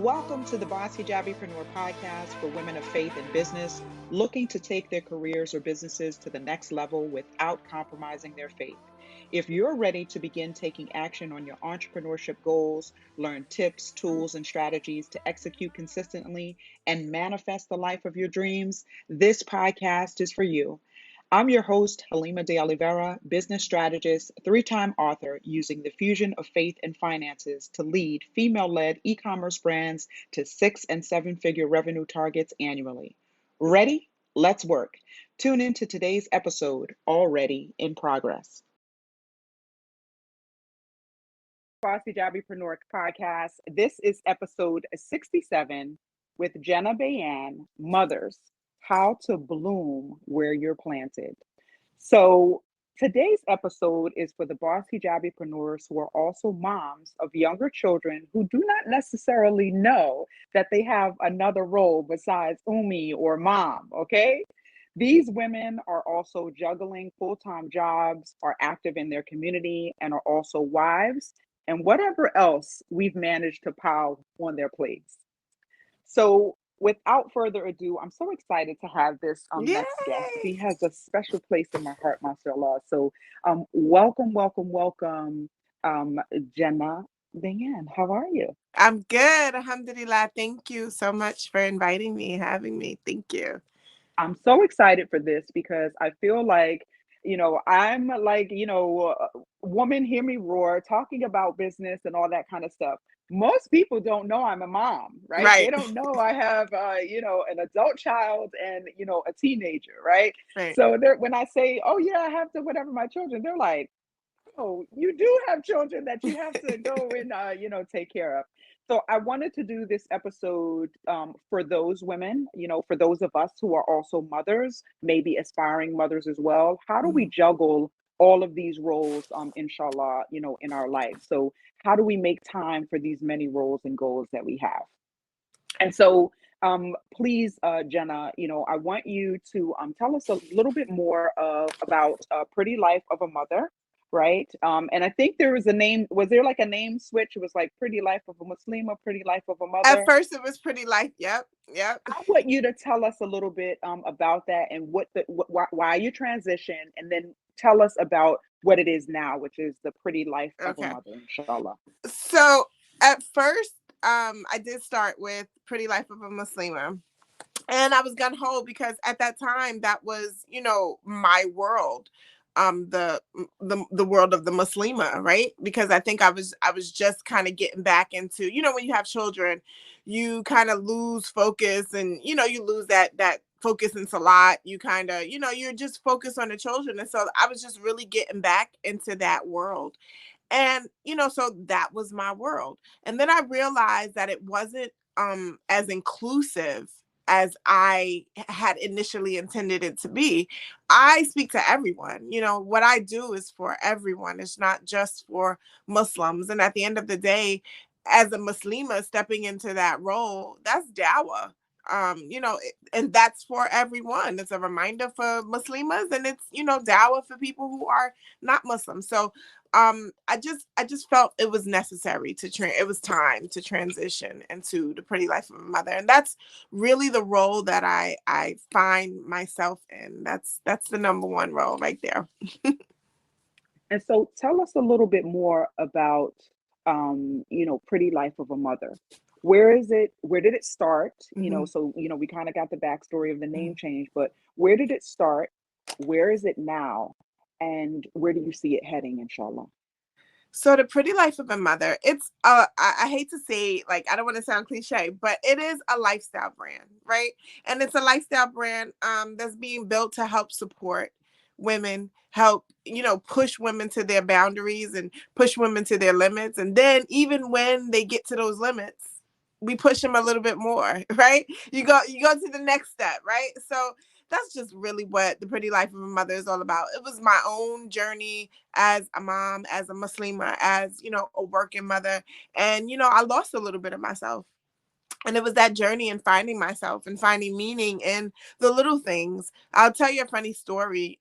Welcome to the Boss Hijabi-preneur podcast for women of faith and business looking to take their careers or businesses to the next level without compromising their faith. If you're ready to begin taking action on your entrepreneurship goals, learn tips, tools, and strategies to execute consistently and manifest the life of your dreams, this podcast is for you. I'm your host, Halima de Oliveira, business strategist, three-time author, using the fusion of faith and finances to lead female-led e-commerce brands to 6- and 7-figure revenue targets annually. Ready? Let's work. Tune into today's episode, already in progress. Boss Hijabi-preneur podcast. This is episode 67 with Jannah Bayyan, Mothers, How to Bloom Where You're Planted. So today's episode is for the Boss Hijabi-preneurs who are also moms of younger children who do not necessarily know that they have another role besides Umi or mom, okay? These women are also juggling full-time jobs, are active in their community, and are also wives, and whatever else we've managed to pile on their plates. So without further ado, I'm so excited to have this next guest. He Yay! has a special place in my heart, mashallah. So welcome, Jannah Bayyan. How are you? I'm good. Alhamdulillah. Thank you so much for inviting me, having me. Thank you. I'm so excited for this because I feel like, I'm like, woman, hear me roar, talking about business and all that kind of stuff. Most people don't know I'm a mom, right? They Right. don't know I have, an adult child and, a teenager, right? Right. So when I say, oh yeah, I have to whatever my children, they're like, oh, you do have children that you have to go and take care of. So I wanted to do this episode for those women, for those of us who are also mothers, maybe aspiring mothers as well. How do we Mhm. juggle all of these roles, inshallah, in our life? So how do we make time for these many roles and goals that we have? And so please, Jannah, I want you to tell us a little bit more about Pretty Life of a Mother, right? And I think there was a name, was there like a name switch? It was like Pretty Life of a Muslima, Pretty Life of a At Mother. first, it was pretty light. Yep. Yep. I want you to tell us a little bit about that and why you transitioned, and then tell us about what it is now, which is the Pretty Life of a Okay. Mother, inshallah. So at first, I did start with Pretty Life of a Muslima. And I was gun ho because at that time that was, my world. The world of the Muslima, right? Because I think I was just kind of getting back into, when you have children, you kind of lose focus, and you lose that focus in salat. You kind of, you're just focused on the children. And so I was just really getting back into that world. And, so that was my world. And then I realized that it wasn't as inclusive as I had initially intended it to be. I speak to everyone. What I do is for everyone. It's not just for Muslims. And at the end of the day, as a Muslima stepping into that role, that's dawah. And that's for everyone. It's a reminder for Muslimas, and it's, dawah for people who are not Muslim. So I just felt it was necessary it was time to transition into the Pretty Life of a Mother. And that's really the role that I find myself in. That's the number one role right there. And so tell us a little bit more about, Pretty Life of a Mother. Where is it? Where did it start? Mhm. So, we kind of got the backstory of the name change, but where did it start? Where is it now? And where do you see it heading, inshallah? So the Pretty Life of a Mother, it's I hate to say, like, I don't want to sound cliche, but it is a lifestyle brand, right? And it's a lifestyle brand that's being built to help support women, help, push women to their boundaries and push women to their limits. And then even when they get to those limits, we push them a little bit more, right? You go to the next step, right? So that's just really what the Pretty Life of a Mother is all about. It was my own journey as a mom, as a Muslima, as, a working mother. And, I lost a little bit of myself. And it was that journey in finding myself and finding meaning in the little things. I'll tell you a funny story.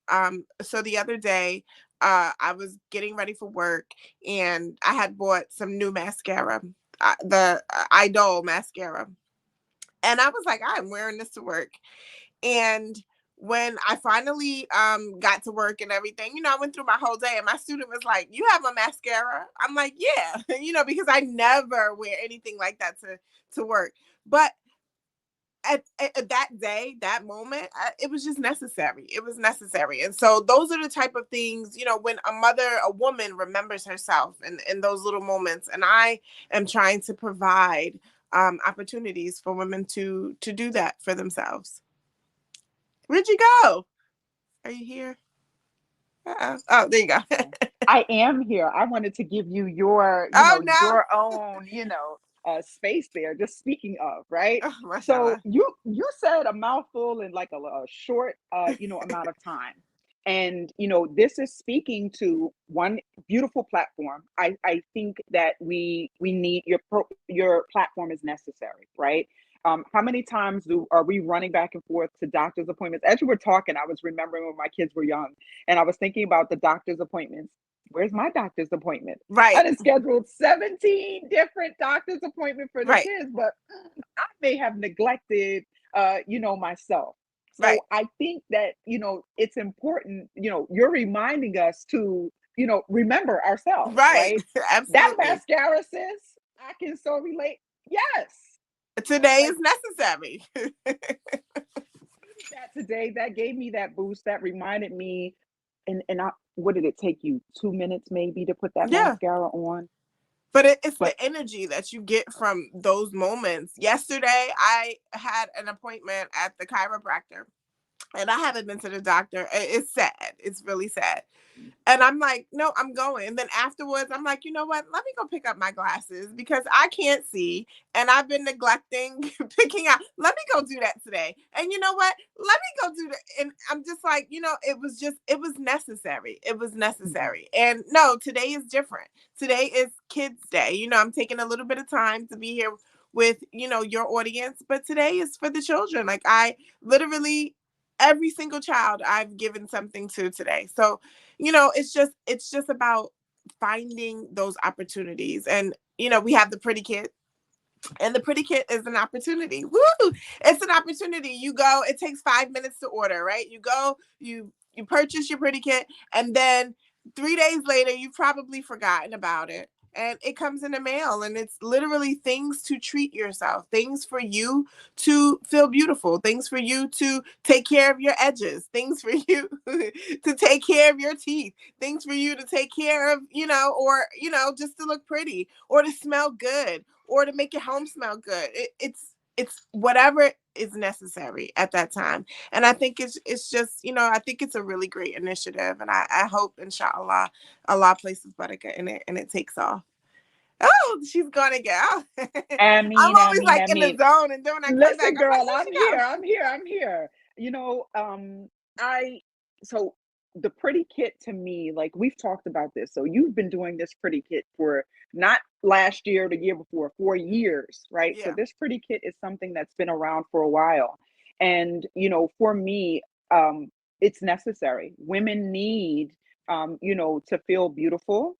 So the other day, I was getting ready for work, and I had bought some new mascara. Idol mascara. And I was like, I'm wearing this to work. And when I finally got to work and everything, I went through my whole day and my student was like, you have a mascara? I'm like, yeah, because I never wear anything like that to work. But at that day, that moment, it was just necessary. It was necessary. And so those are the type of things, when a woman remembers herself in those little moments. And I am trying to provide opportunities for women to do that for themselves. Where'd you go? Are you here? Oh, there you go. I am here. I wanted to give you your, Oh, no. your own, space there. Just speaking of, right? Oh, So you said a mouthful in like a short, amount of time. And this is speaking to one beautiful platform. I think that we need your platform is necessary, right? How many times are we running back and forth to doctor's appointments? As you were talking, I was remembering when my kids were young, and I was thinking about the doctor's appointments. Where's my doctor's appointment? Right. I done scheduled 17 different doctor's appointments for the Right. kids, but I may have neglected, myself. So Right. I think that, it's important, you're reminding us to, remember ourselves, Right. right? Absolutely. That mascara, sis, I can so relate. Yes. Today is necessary. That today, that gave me that boost, that reminded me, and what did it take you? 2 minutes maybe to put that mascara on? But it's the energy that you get from those moments. Yesterday, I had an appointment at the chiropractor, and I haven't been to the doctor. It's sad. It's really sad. And I'm like, no, I'm going. And then afterwards, I'm like, you know what? Let me go pick up my glasses because I can't see. And I've been neglecting picking out. Let me go do that today. And you know what? Let me go do that. And I'm just like, it was necessary. It was necessary. And no, today is different. Today is Kids Day. I'm taking a little bit of time to be here with, your audience. But today is for the children. Like I literally, every single child I've given something to today. So, it's just about finding those opportunities. And, we have the pretty kit, and the pretty kit is an opportunity. Woo! It's an opportunity. You go, it takes 5 minutes to order, right? You go, you purchase your pretty kit, and then 3 days later, you've probably forgotten about it. And it comes in the mail, and it's literally things to treat yourself, things for you to feel beautiful, things for you to take care of your edges, things for you to take care of your teeth, things for you to take care of, or, just to look pretty or to smell good or to make your home smell good. It's whatever is necessary at that time. And I think it's just, I think it's a really great initiative. And I hope, inshallah, Allah places barakah in it and it takes off. Oh, she's gonna go. I'm always like in the zone, and then when I come back, Girl, I'm like, I'm here. So the pretty kit to me, like we've talked about this. So you've been doing this pretty kit for not last year, the year before, 4 years, right? Yeah. So this pretty kit is something that's been around for a while. And, for me, it's necessary. Women need, to feel beautiful.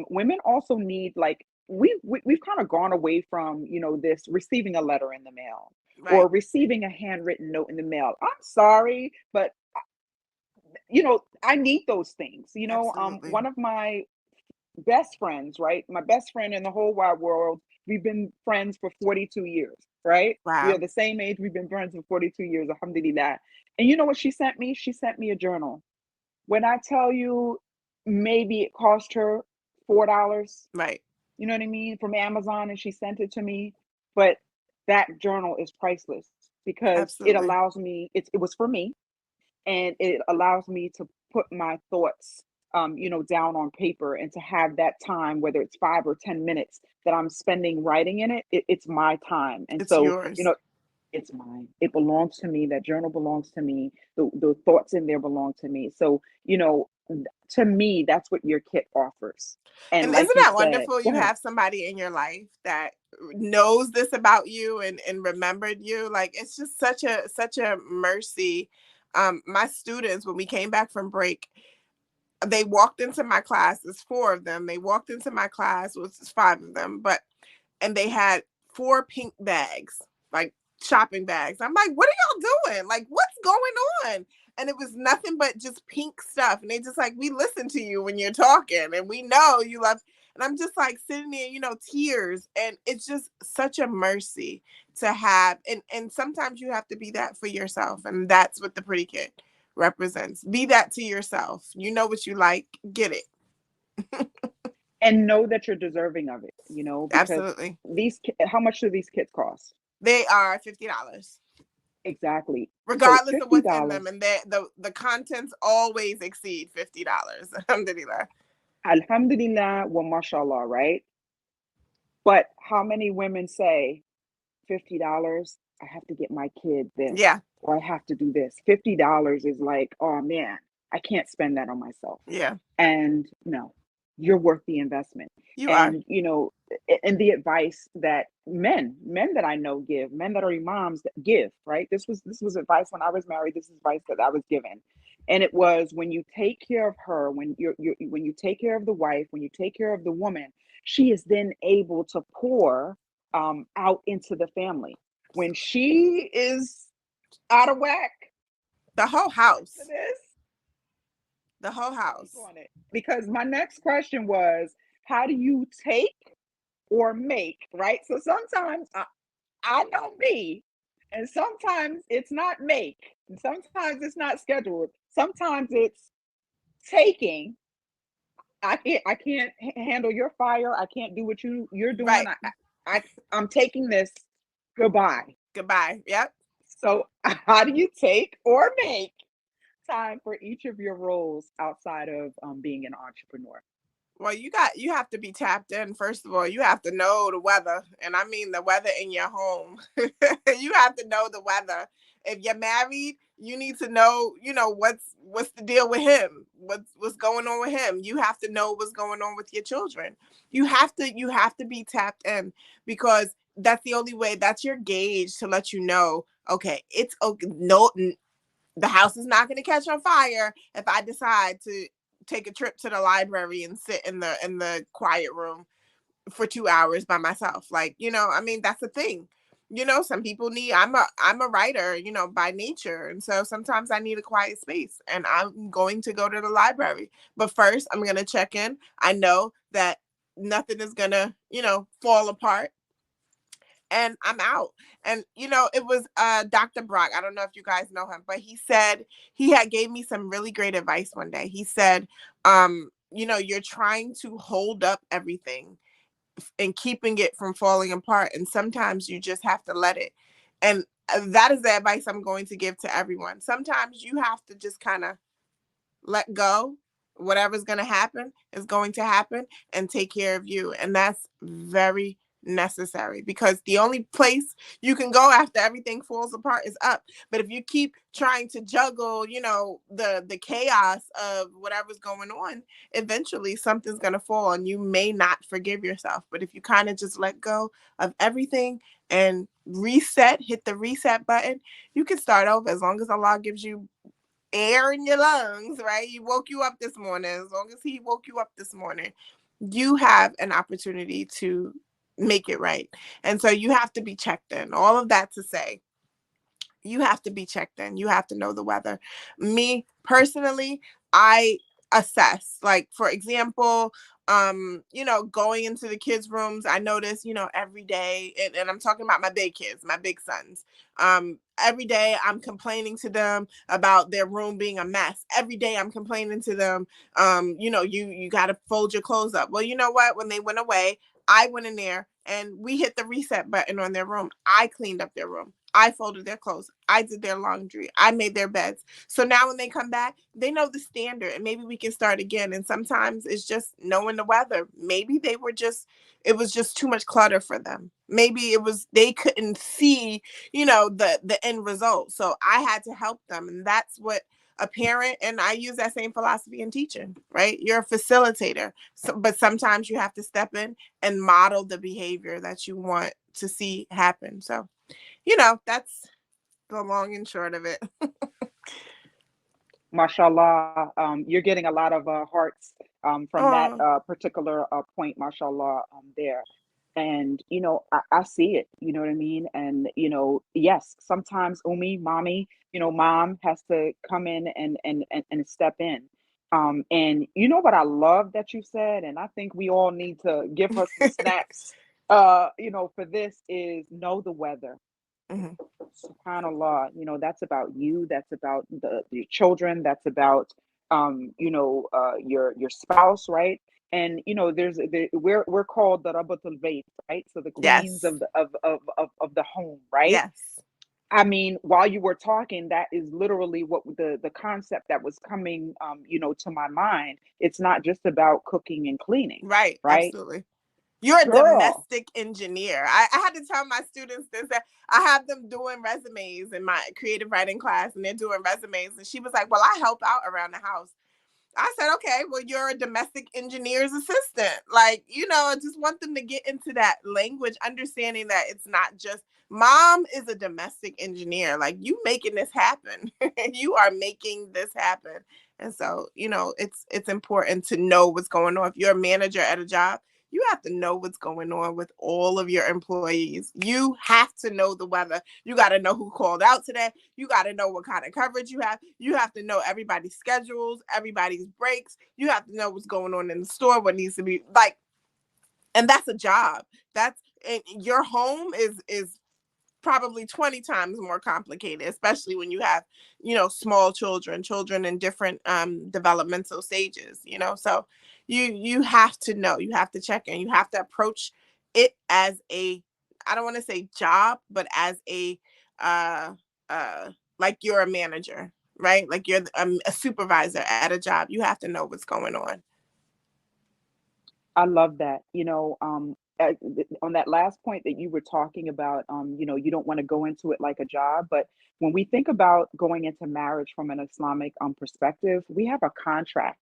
Women also need like we've kind of gone away from this receiving a letter in the mail or receiving a handwritten note in the mail. I'm sorry, but I need those things. One of my best friends, right? My best friend in the whole wide world. We've been friends for 42 years, right? Wow. We are the same age. We've been friends for 42 years. Alhamdulillah. And you know what she sent me? She sent me a journal. When I tell you, maybe it cost her $4. Right. You know what I mean? From Amazon, and she sent it to me. But that journal is priceless because it allows me, it was for me, and it allows me to put my thoughts, down on paper and to have that time, whether it's 5 or 10 minutes that I'm spending writing in it's my time. And it's so, yours. It's mine. It belongs to me. That journal belongs to me. The thoughts in there belong to me. So, to me, that's what your kit offers. And like isn't that wonderful? You ahead. have somebody in your life that knows this about you and remembered you. Like it's just such a mercy. My students, when we came back from break, they walked into my class. There's 4 of them. They walked into my class. Well, it's 5 of them, but and they had 4 pink bags, like shopping bags. I'm like, what are y'all doing? Like, what's going on? And it was nothing but just pink stuff. And they just like, we listen to you when you're talking and we know you love. And I'm just like sitting there, tears. And it's just such a mercy to have. And sometimes you have to be that for yourself. And that's what the pretty kit represents. Be that to yourself. You know what you like, get it. And know that you're deserving of it, because Absolutely. how much do these kits cost? They are $50. Exactly. So Regardless of what's in them. $50. And the contents always exceed $50. Alhamdulillah. Alhamdulillah wa mashallah, right? But how many women say $50, I have to get my kid this, Yeah. or I have to do this? $50 is like, oh man, I can't spend that on myself. Yeah. And no, you're worth the investment. You are. And and the advice that men that I know give, men that are imams that give, right? This was advice when I was married. This is advice that I was given. And it was, when you take care of her, when when you take care of the wife, when you take care of the woman, she is then able to pour out into the family. When she is out of whack, The whole house. this The whole house. on it. Because my next question was, how do you take or make, right? So sometimes I know me, and sometimes it's not make, and sometimes it's not scheduled. Sometimes it's taking. I can't handle your fire. I can't do what you're doing. Right. I'm taking this. Goodbye. Goodbye. Yep. So how do you take or make time for each of your roles outside of being an entrepreneur? Well, you have to be tapped in. First of all, you have to know the weather, and I mean the weather in your home. You have to know the weather. If you're married, you need to know, what's the deal with him? What's going on with him? You have to know what's going on with your children. You have to be tapped in, because that's the only way. That's your gauge to let you know, okay, it's okay. No, the house is not going to catch on fire if I decide to take a trip to the library and sit in the quiet room for 2 hours by myself. Like, I mean, that's the thing. Some people need, I'm a writer, by nature. And so sometimes I need a quiet space, and I'm going to go to the library. But first I'm going to check in. I know that nothing is going to, fall apart, and I'm out. And it was Dr. Brock. I don't know if you guys know him, but he said, he had gave me some really great advice one day. He said, you're trying to hold up everything and keeping it from falling apart, and sometimes you just have to let it. And that is the advice I'm going to give to everyone. Sometimes you have to just kind of let go. Whatever's going to happen is going to happen, and take care of you. And that's very necessary, because the only place you can go after everything falls apart is up. But if you keep trying to juggle, the chaos of whatever's going on, eventually something's going to fall, and you may not forgive yourself. But if you kind of just let go of everything and reset, hit the reset button, you can start over. As long as Allah gives you air in your lungs, right? He woke you up this morning. As long as he woke you up this morning, you have an opportunity to make it right. And so you have to be checked in. All of that to say, you have to be checked in. You have to know the weather. Me personally, I assess. Like, for example, going into the kids' rooms, I notice, every day, and I'm talking about my big kids, my big sons. Every day I'm complaining to them about their room being a mess. Every day I'm complaining to them, you gotta fold your clothes up. Well, you know what? When they went away, I went in there and we hit the reset button on their room. I cleaned up their room. I folded their clothes. I did their laundry. I made their beds. So now when they come back, they know the standard, and maybe we can start again. And sometimes it's just knowing the weather. Maybe it was just too much clutter for them. Maybe they couldn't see, the end result. So I had to help them. And that's what a parent, and I use that same philosophy in teaching, right? You're a facilitator, but sometimes you have to step in and model the behavior that you want to see happen. So, that's the long and short of it. Mashallah, you're getting a lot of hearts from that Oh, particular point, mashallah, there. And, I see it, you know what I mean? And, yes, sometimes mommy, mom has to come in and step in. And you know what I love that you said, and I think we all need to give her some snaps, for this is know the weather. Mhm. SubhanAllah, that's about you, that's about your children, that's about your spouse, right? And we're called the Rabatul Bayt, right? So the queens Yes. of the home, right? Yes. I mean, while you were talking, that is literally what the concept that was coming to my mind. It's not just about cooking and cleaning, Right. right? Absolutely. You're a Girl. domestic engineer. I had to tell my students this, that I have them doing resumes in my creative writing class, and they're doing resumes. And she was like, well, I help out around the house. I said, okay, well, you're a domestic engineer's assistant. Like, I just want them to get into that language, understanding that it's not just mom is a domestic engineer. Like, you making this happen. You are making this happen. And so, it's important to know what's going on. If you're a manager at a job, you have to know what's going on with all of your employees. You have to know the weather. You got to know who called out today. You got to know what kind of coverage you have. You have to know everybody's schedules, everybody's breaks. You have to know what's going on in the store, what needs to be like, and that's a job. That's and your home is probably 20 times more complicated, especially when you have, small children in different developmental stages, so you have to know, you have to check in, you have to approach it as a, I don't want to say job, but as a uh uh like you're a manager, right? Like you're a supervisor at a job. You have to know what's going on. I love that. On that last point that you were talking about, you don't want to go into it like a job, but when we think about going into marriage from an Islamic perspective, we have a contract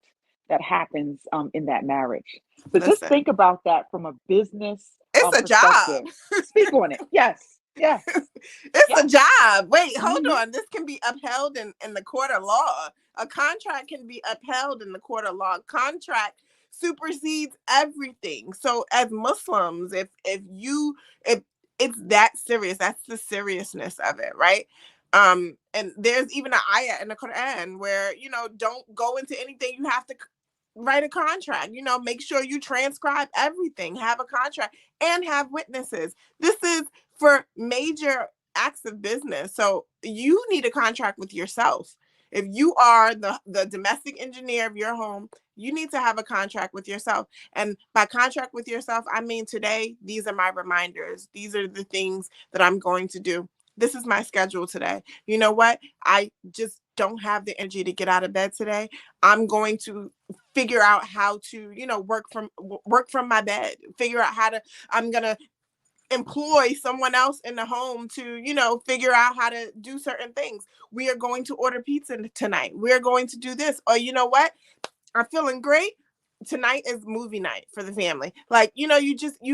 that happens in that marriage. So just Listen, think about that from a business it's a perspective. job. Speak on it. Yes, yes, It's a yes. job. Wait, hold Hmm. on. This can be upheld in the court of law. A contract can be upheld in the court of law. Contract supersedes everything. So as Muslims, if it's that serious, that's the seriousness of it, right? And there's even an ayah in the Quran where, don't go into anything you have to write a contract. Make sure you transcribe everything, have a contract, and have witnesses. This is for major acts of business. So you need a contract with yourself. If you are the domestic engineer of your home, you need to have a contract with yourself. And by contract with yourself, I mean today, these are my reminders. These are the things that I'm going to do. This is my schedule today. You know what? I just don't have the energy to get out of bed today. I'm going to figure out how to, work from my bed. Figure out how to, I'm going to employ someone else in the home to, figure out how to do certain things. We are going to order pizza tonight. We're going to do this. Or you know what? I'm feeling great. Tonight is movie night for the family. Like, you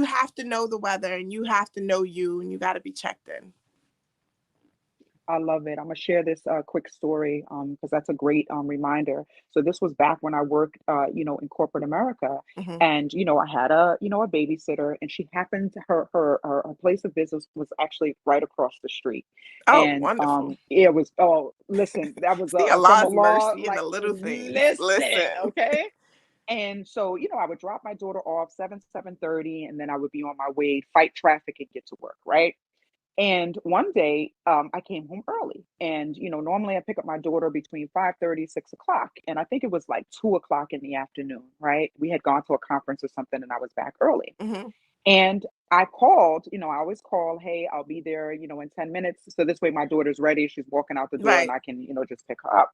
have to know the weather, and you have to know you, and you got to be checked in. I love it. I'm gonna share this quick story because that's a great reminder. So this was back when I worked, in corporate America, Mm-hmm. and I had a babysitter, and she happened to her place of business was actually right across the street, Oh, and wonderful. it was, oh, listen, that was See, from a Allah's law, mercy in the like, little things. listen, Listen. okay. And so, I would drop my daughter off 7:30, and then I would be on my way, fight traffic, and get to work, right? And one day, I came home early, and normally I pick up my daughter between 5:30, 6 o'clock, and I think it was like 2 o'clock in the afternoon. Right? We had gone to a conference or something, and I was back early. Mm-hmm. And I called. I always call, "Hey, I'll be there, in 10 minutes." So this way, my daughter's ready. She's walking out the door, and Right. I can, just pick her up.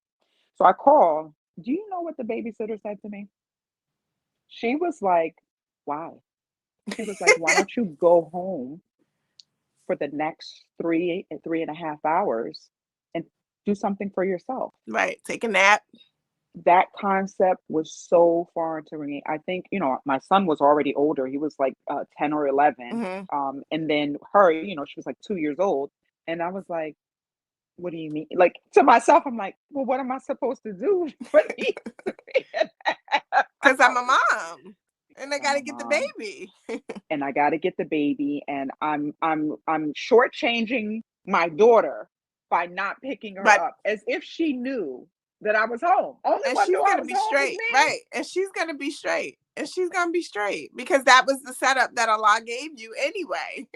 So I call. Do you know what the babysitter said to me? She was like, "Why?" She was like, "Why don't you go home for the next 3.5 hours and do something for yourself?" Right. Take a nap. That concept was so foreign to me. I think, my son was already older. He was like 10 or 11. Mm-hmm. And then her, she was like 2 years old. And I was like, what do you mean? Like, to myself, I'm like, well, what am I supposed to do for these 3.5 Because I'm a hours? mom. And I I'm gotta a get the mom baby. and I got to get the baby, and I'm shortchanging my daughter by not picking her But up, as if she knew that I was home. Only and one she's knew I gonna was be home was straight, me. right? And she's gonna be straight. And she's gonna be straight because that was the setup that Allah gave you anyway.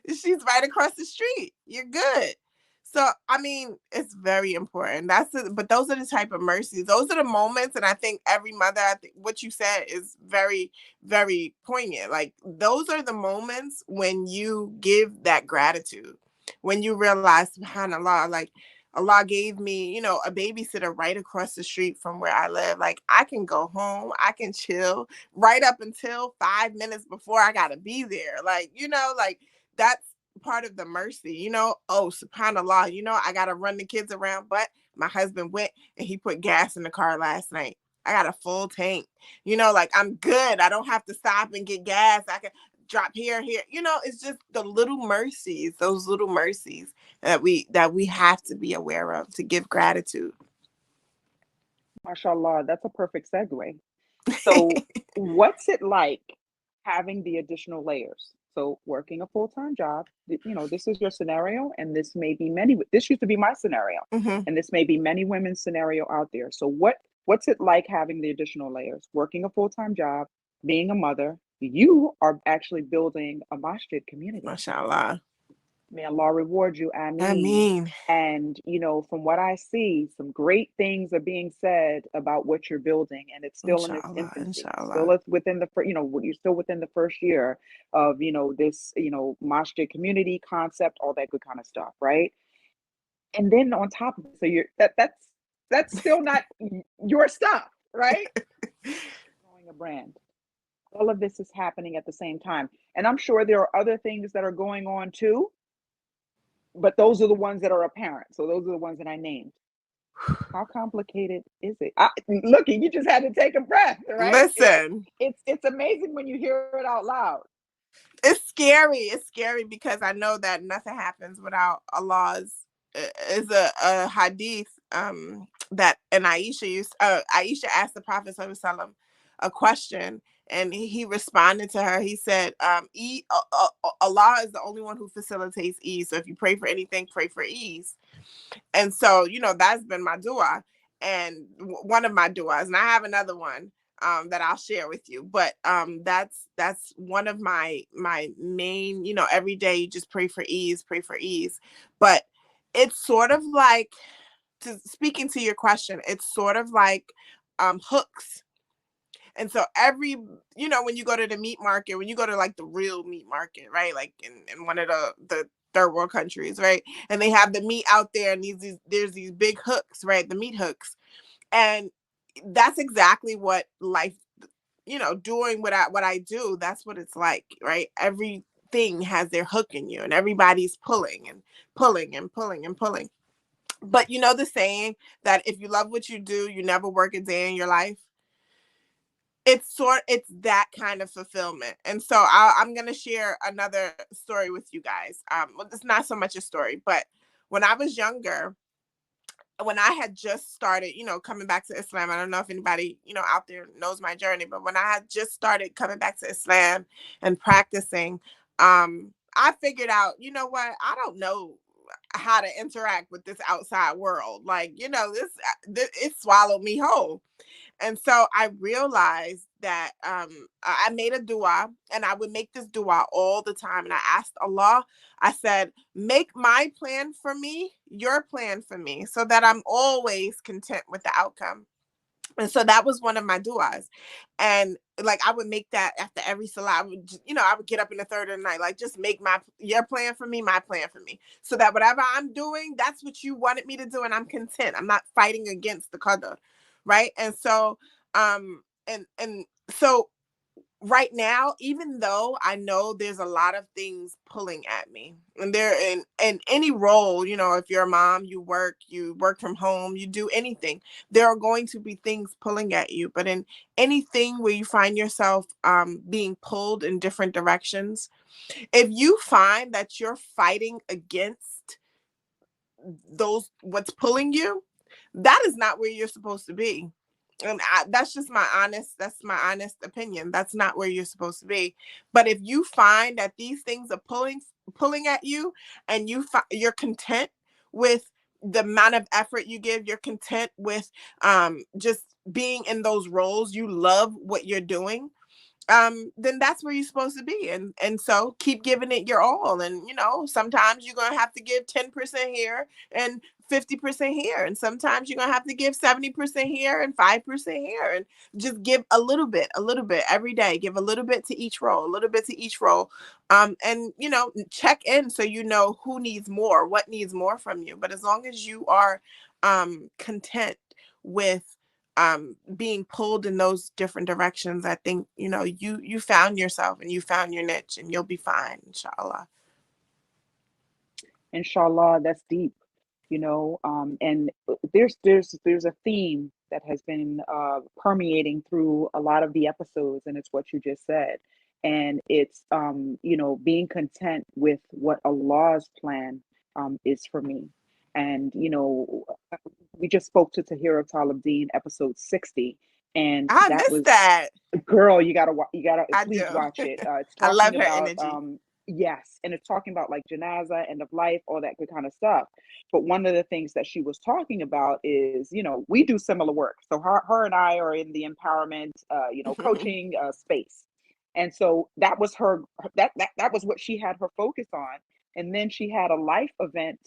She's right across the street. You're good. So I mean, it's very important. But those are the type of mercies. Those are the moments, and I think every mother, I think what you said is very, very poignant. Like those are the moments when you give that gratitude, when you realize, subhanAllah, like Allah gave me, a babysitter right across the street from where I live. Like I can go home, I can chill right up until 5 minutes before I gotta be there. Like, like that's part of the mercy, oh, subhanallah, I gotta run the kids around, but my husband went and he put gas in the car last night. I got a full tank, like I'm good. I don't have to stop and get gas. I can drop here. It's just the little mercies, those little mercies that we have to be aware of to give gratitude. MashaAllah, that's a perfect segue. So, what's it like having the additional layers? So, working a full-time job, this is your scenario, and this used to be my scenario, Mm-hmm. and this may be many women's scenario out there. So, what's it like having the additional layers? Working a full-time job, being a mother, you are actually building a masjid community. MashaAllah. May Allah reward you. I Ameen. mean, And, from what I see, some great things are being said about what you're building, and it's still in its inshallah, infancy. inshallah. Still it's within you're still within the first year of, this, masjid community concept, all that good kind of stuff, right? And then on top of it, so that's still not your stuff, right? Growing a brand. All of this is happening at the same time. And I'm sure there are other things that are going on too, but those are the ones that are apparent. So those are the ones that I named. How complicated is it? Looky, you just had to take a breath, right? Listen, It's amazing when you hear it out loud. it's scary. It's scary because I know that nothing happens without Allah's. Is a hadith that and Aisha asked the Prophet ﷺ a question, and he responded to her. He said, Allah is the only one who facilitates ease. So if you pray for anything, pray for ease. And so, that's been my dua, and one of my duas, and I have another one that I'll share with you. But that's one of my main, every day you just pray for ease, pray for ease. But it's sort of like, speaking to your question, it's sort of like hooks. And so when you go to the meat market, when you go to like the real meat market, right? Like in one of the third world countries, right? And they have the meat out there, and there's these big hooks, right? The meat hooks. And that's exactly what life, doing what I do, that's what it's like, right? Everything has their hook in you, and everybody's pulling and pulling and pulling and pulling. But the saying that if you love what you do, you never work a day in your life. It's that kind of fulfillment. And so I'm going to share another story with you guys. Well, it's not so much a story, but when I was younger, when I had just started, coming back to Islam, I don't know if anybody, out there knows my journey, but when I had just started coming back to Islam and practicing, I figured out, what, I don't know how to interact with this outside world. Like, this it swallowed me whole. And so I realized that I made a dua, and I would make this dua all the time. And I asked Allah, I said, make my plan for me, your plan for me, so that I'm always content with the outcome. And so that was one of my duas. And like, I would make that after every salah. I would get up in the third of the night, like, just make your plan for me, my plan for me. So that whatever I'm doing, that's what you wanted me to do. And I'm content. I'm not fighting against the qadr. Right. And so, and so right now, even though I know there's a lot of things pulling at me, and there in any role, if you're a mom, you work from home, you do anything, there are going to be things pulling at you. But in anything where you find yourself being pulled in different directions, if you find that you're fighting against what's pulling you, that is not where you're supposed to be. That's just that's my honest opinion. That's not where you're supposed to be. But if you find that these things are pulling at you, and you're content with the amount of effort you give, you're content with just being in those roles, you love what you're doing, then that's where you're supposed to be. And so keep giving it your all. And sometimes you're gonna have to give 10% here and 50% here, and sometimes you're gonna have to give 70% here and 5% here, and just give a little bit every day. Give a little bit to each role, a little bit to each role, and check in so you know who needs more, what needs more from you. But as long as you are content with being pulled in those different directions, I think you found yourself and you found your niche, and you'll be fine, inshallah. Inshallah, that's deep, and there's a theme that has been permeating through a lot of the episodes, and it's what you just said. And it's being content with what Allah's plan is for me. And we just spoke to Tahira Talib episode 60, and I that missed was, that. girl, you gotta I please do. watch it. It's I love talking her about energy. yes, and it's talking about like janazah, end of life, all that good kind of stuff. But one of the things that she was talking about is, we do similar work. So her and I are in the empowerment, coaching space. And so that was that was what she had her focus on. And then she had a life event,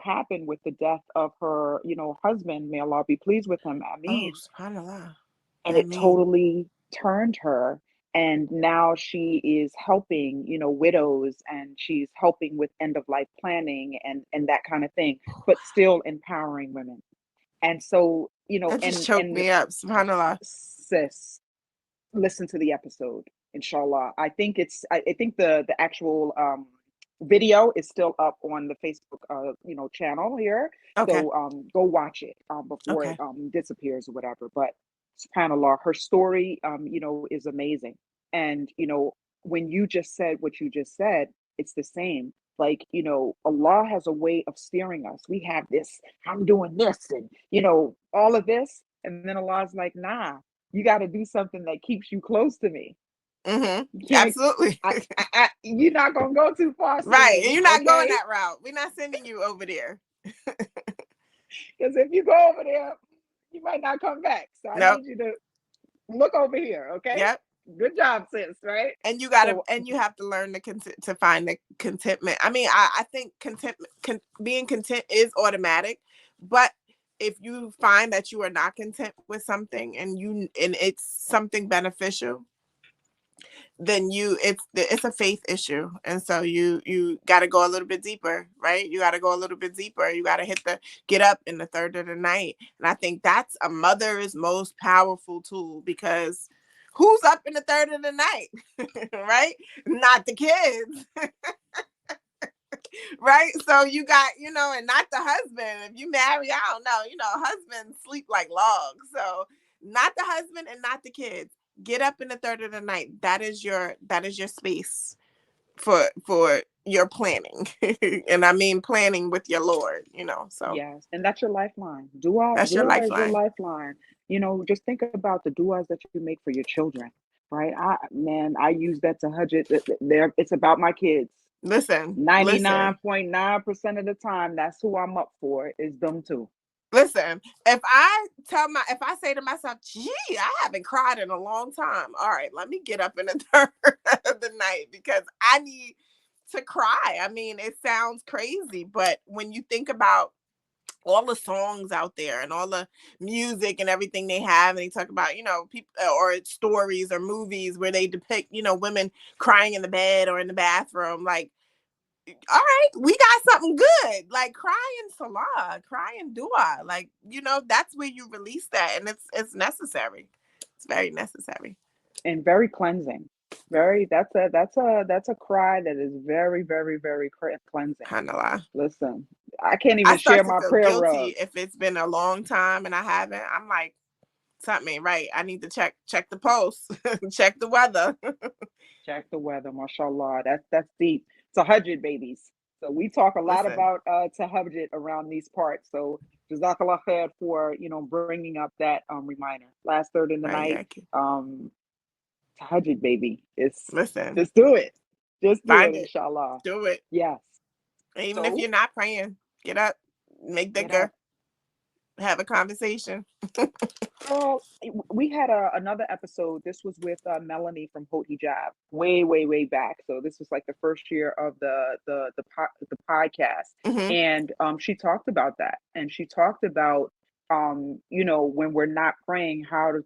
happen with the death of her, husband. May Allah be pleased with him. I Oh, mean, subhanallah. and I it mean, totally turned her. And now she is helping widows, and she's helping with end of life planning and that kind of thing, but still empowering women. And so that just choked and me up, subhanallah. sis, listen to the episode, inshallah. I think the actual video is still up on the Facebook channel here. Okay. So go watch it before it Okay. disappears or whatever. But subhanallah, her story is amazing. And when you just said what you just said, it's the same. Like, Allah has a way of steering us. We have this, I'm doing this, and all of this, and then Allah's like, nah, you got to do something that keeps you close to me. You can't. Absolutely. You're not gonna go too far, Right. And sweetie. you're not going Okay, that route. We're not sending you over there. because if you go over there, you might not come back. So I Nope. need you to look over here. Okay. Yep. Good job, sis. Right. And So you have to learn to find the contentment. I mean, I think being content is automatic, but if you find that you are not content with something, and it's something beneficial, then it's a faith issue. And so you got to go a little bit deeper, right? You got to go a little bit deeper. You got to get up in the third of the night. And I think that's a mother's most powerful tool, because who's up in the third of the night? Right? Not the kids. Right? So you got, and not the husband. If you marry, I don't know, husbands sleep like logs. So not the husband and not the kids. Get up in the third of the night. That is your space for your planning. And I mean planning with your Lord, so yes, and that's your lifeline. Dua, that's your dua is your lifeline. lifeline. Just think about the duas that you make for your children, right? I use that to hudge it. There, it's about my kids. Listen. 99.9% of the time, that's who I'm up for, is them too. Listen, if I say to myself, gee, I haven't cried in a long time. All right, let me get up in the third of the night, because I need to cry. I mean, it sounds crazy, but when you think about all the songs out there and all the music and everything they have, and they talk about, people or stories or movies where they depict, women crying in the bed or in the bathroom, like, all right, we got something good. Like, cry in salah, cry in dua. Like, that's where you release that, and it's necessary. It's very necessary. And very cleansing. Very, that's a cry that is very, very, very cleansing. Subhanallah. Listen, I can't I even share start to my feel prayer guilty rugs. if it's been a long time and I haven't. I'm like, something ain't right. I need to check the pulse, check the weather. Check the weather, mashallah. That's deep. Tahajjud babies. So we talk a lot Listen, about tahajjud around these parts. So Jazakallah khair for, bringing up that reminder. Last third in the Right, night, yeah. tahajjud, baby. It's Listen, just do it. Just do find it, it, inshallah. do it. Yes. Even if So you're not praying, get up, make get dhikr, up. have a conversation. Girl, we had another episode. This was with Melanie from Hot Hijab, way, way, way back. So this was like the first year of the podcast, Hmm. and she talked about that, and she talked about when we're not praying, how do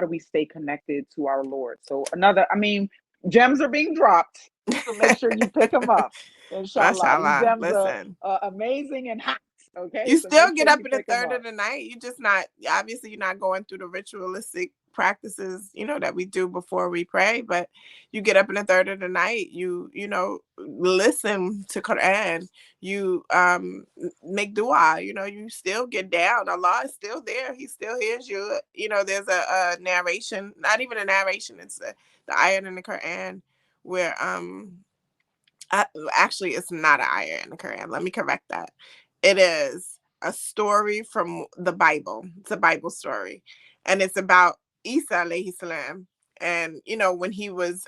we stay connected to our Lord? So I mean, gems are being dropped, so make sure you pick them up. Inshallah, these Mashallah. gems are Listen, amazing and hot. Okay, you so still make get sure up you in the pick them third up. of the night. You just not, obviously you're not going through the ritualistic practices, that we do before we pray, but you get up in the third of the night, listen to Quran, you make dua, you still get down. Allah is still there. He still hears you. There's a narration, not even a narration, it's the ayat in the Quran where actually, it's not an ayah in the Quran. Let me correct that. It is a story from the Bible. It's a Bible story, and it's about Isa alayhi salam. And when he was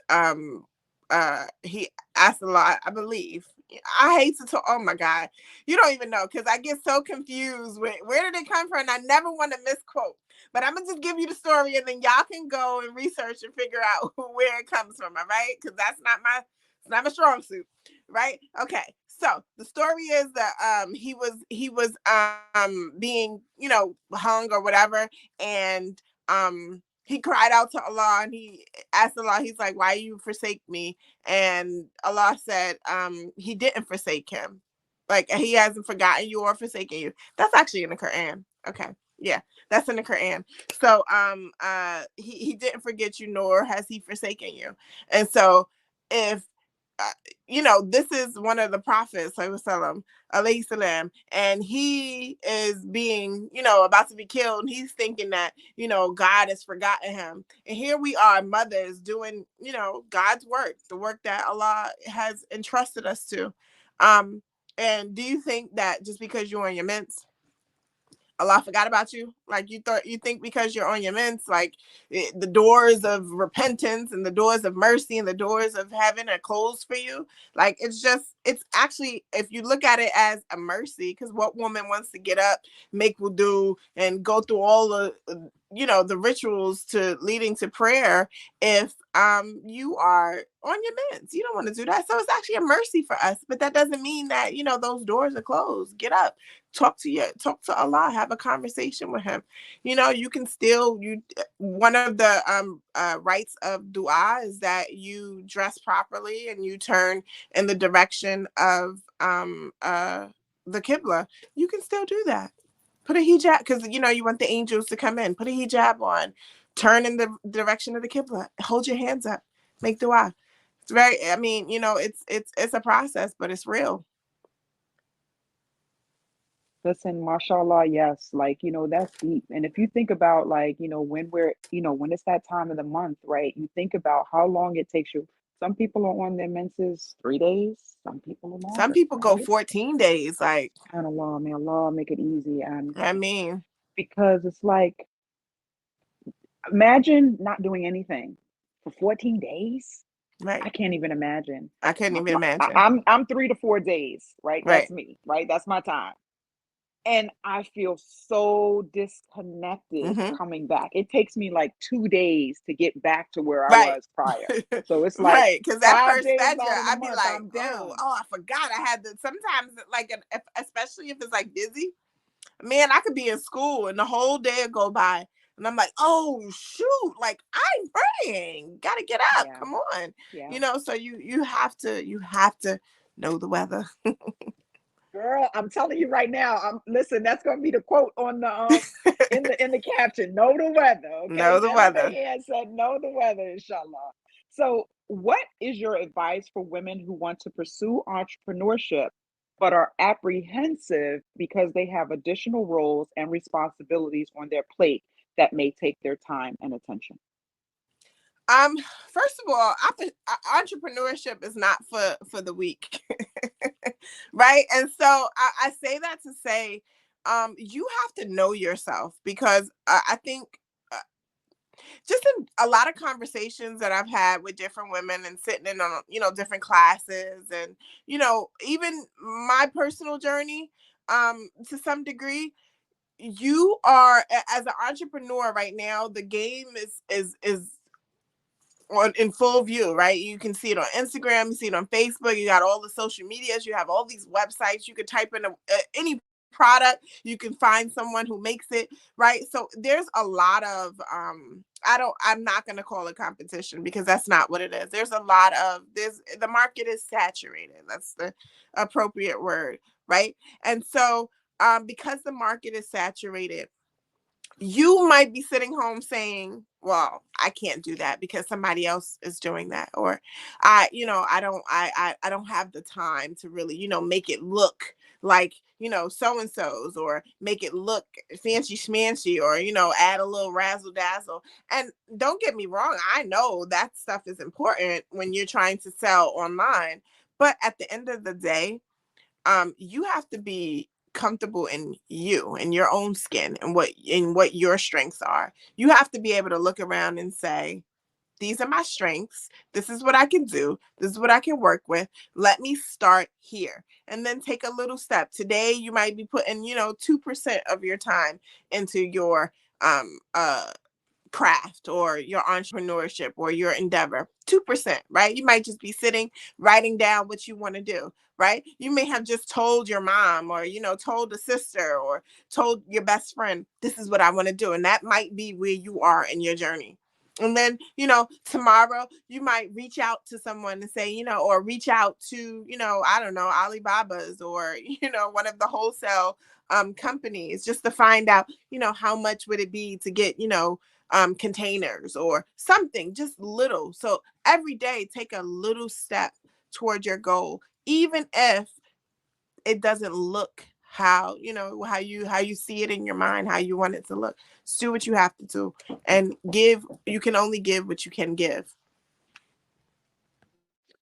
he asked Allah, I believe. I hate to talk. Oh my God, you don't even know, because I get so confused with where did it come from, and I never want to misquote. But I'm gonna just give you the story, and then y'all can go and research and figure out where it comes from. All right, because it's not my strong suit, right? Okay. So the story is that he was being hung or whatever, and he cried out to Allah, and he asked Allah, he's like, why you forsake me? And Allah said he didn't forsake him, like he hasn't forgotten you or forsaken you. That's actually in the Quran. Okay, yeah, that's in the Quran. So he didn't forget you, nor has he forsaken you. And so if uh, this is one of the prophets, alayhi salam, and he is being, about to be killed, and he's thinking that, God has forgotten him. And here we are, mothers doing, God's work, the work that Allah has entrusted us to. And do you think that just because you're on your mints, Allah forgot about you? Like you think because you're on your mints, like the doors of repentance and the doors of mercy and the doors of heaven are closed for you? Like it's actually, if you look at it as a mercy, because what woman wants to get up, make wudu, and go through all the the rituals to leading to prayer if you are on your mints? You don't want to do that. So it's actually a mercy for us, but that doesn't mean that those doors are closed. Get up, talk to Allah, have a conversation with him. You can still, one of the rights of dua is that you dress properly and you turn in the direction of the Qibla. You can still do that. Put a hijab, because you want the angels to come in. Put a hijab on, turn in the direction of the Qibla, hold your hands up, make dua. It's very, I mean, it's a process, but it's real. Listen, mashallah, yes, like, that's deep. And if you think about, like, when it's that time of the month, right? You think about how long it takes you. Some people are on their menses 3 days, some people are Some longer, people go right? 14 days. Like, SubhanAllah, may Allah make it easy. And I mean, because it's like, imagine not doing anything for 14 days. right. I can't even imagine. I couldn't even I, imagine. I'm 3 to 4 days, right? That's Right. me, right? That's my time. And I feel so disconnected Mm-hmm. coming back. It takes me like 2 days to get back to where I Right. was prior. So it's like Right. Because that five first days Fajr, out of the I'd be month, like, I'm oh, down. I forgot I had to. Sometimes, like, especially if it's like busy, man, I could be in school and the whole day would go by. And I'm like, oh shoot, like I'm praying. Gotta get up. Yeah, Come on. yeah. So you have to know the weather. Girl, I'm telling you right now. Listen, that's gonna be the quote on the in the caption. Know the weather. Okay. Know the Jenna weather. Bayyan said, know the weather, inshallah. So what is your advice for women who want to pursue entrepreneurship but are apprehensive because they have additional roles and responsibilities on their plate that may take their time and attention? Um, First of all, entrepreneurship is not for the weak, right? And so I say that to say, you have to know yourself, because I think uh, just in a lot of conversations that I've had with different women and sitting in on, different classes, and, even my personal journey, to some degree, you are, as an entrepreneur right now, the game is on in full view, right? You can see it on Instagram, you see it on Facebook, you got all the social medias, you have all these websites, you could type in any product, you can find someone who makes it, right? So there's a lot of I'm not going to call it competition, because that's not what it is. There's a lot of this, the market is saturated. That's the appropriate word, right? And so because the market is saturated, you might be sitting home saying, well, I can't do that because somebody else is doing that, or I don't have the time to really, make it look like, so and so's, or make it look fancy schmancy, or, add a little razzle dazzle. And don't get me wrong, I know that stuff is important when you're trying to sell online, but at the end of the day, you have to be comfortable in you and your own skin, and what your strengths are. You have to be able to look around and say, these are my strengths. This is what I can do. This is what I can work with. Let me start here. And then take a little step. Today, you might be putting, 2% of your time into your craft, or your entrepreneurship, or your endeavor. 2%, right? You might just be sitting, writing down what you want to do, right? You may have just told your mom, or, told a sister, or told your best friend, this is what I want to do. And that might be where you are in your journey. And then, tomorrow you might reach out to someone and say, or reach out to, I don't know, Alibaba's, or, one of the wholesale companies, just to find out, how much would it be to get, containers or something, just little. So every day, take a little step toward your goal, even if it doesn't look how you see it in your mind, how you want it to look. Just do what you have to do, and give. You can only give what you can give.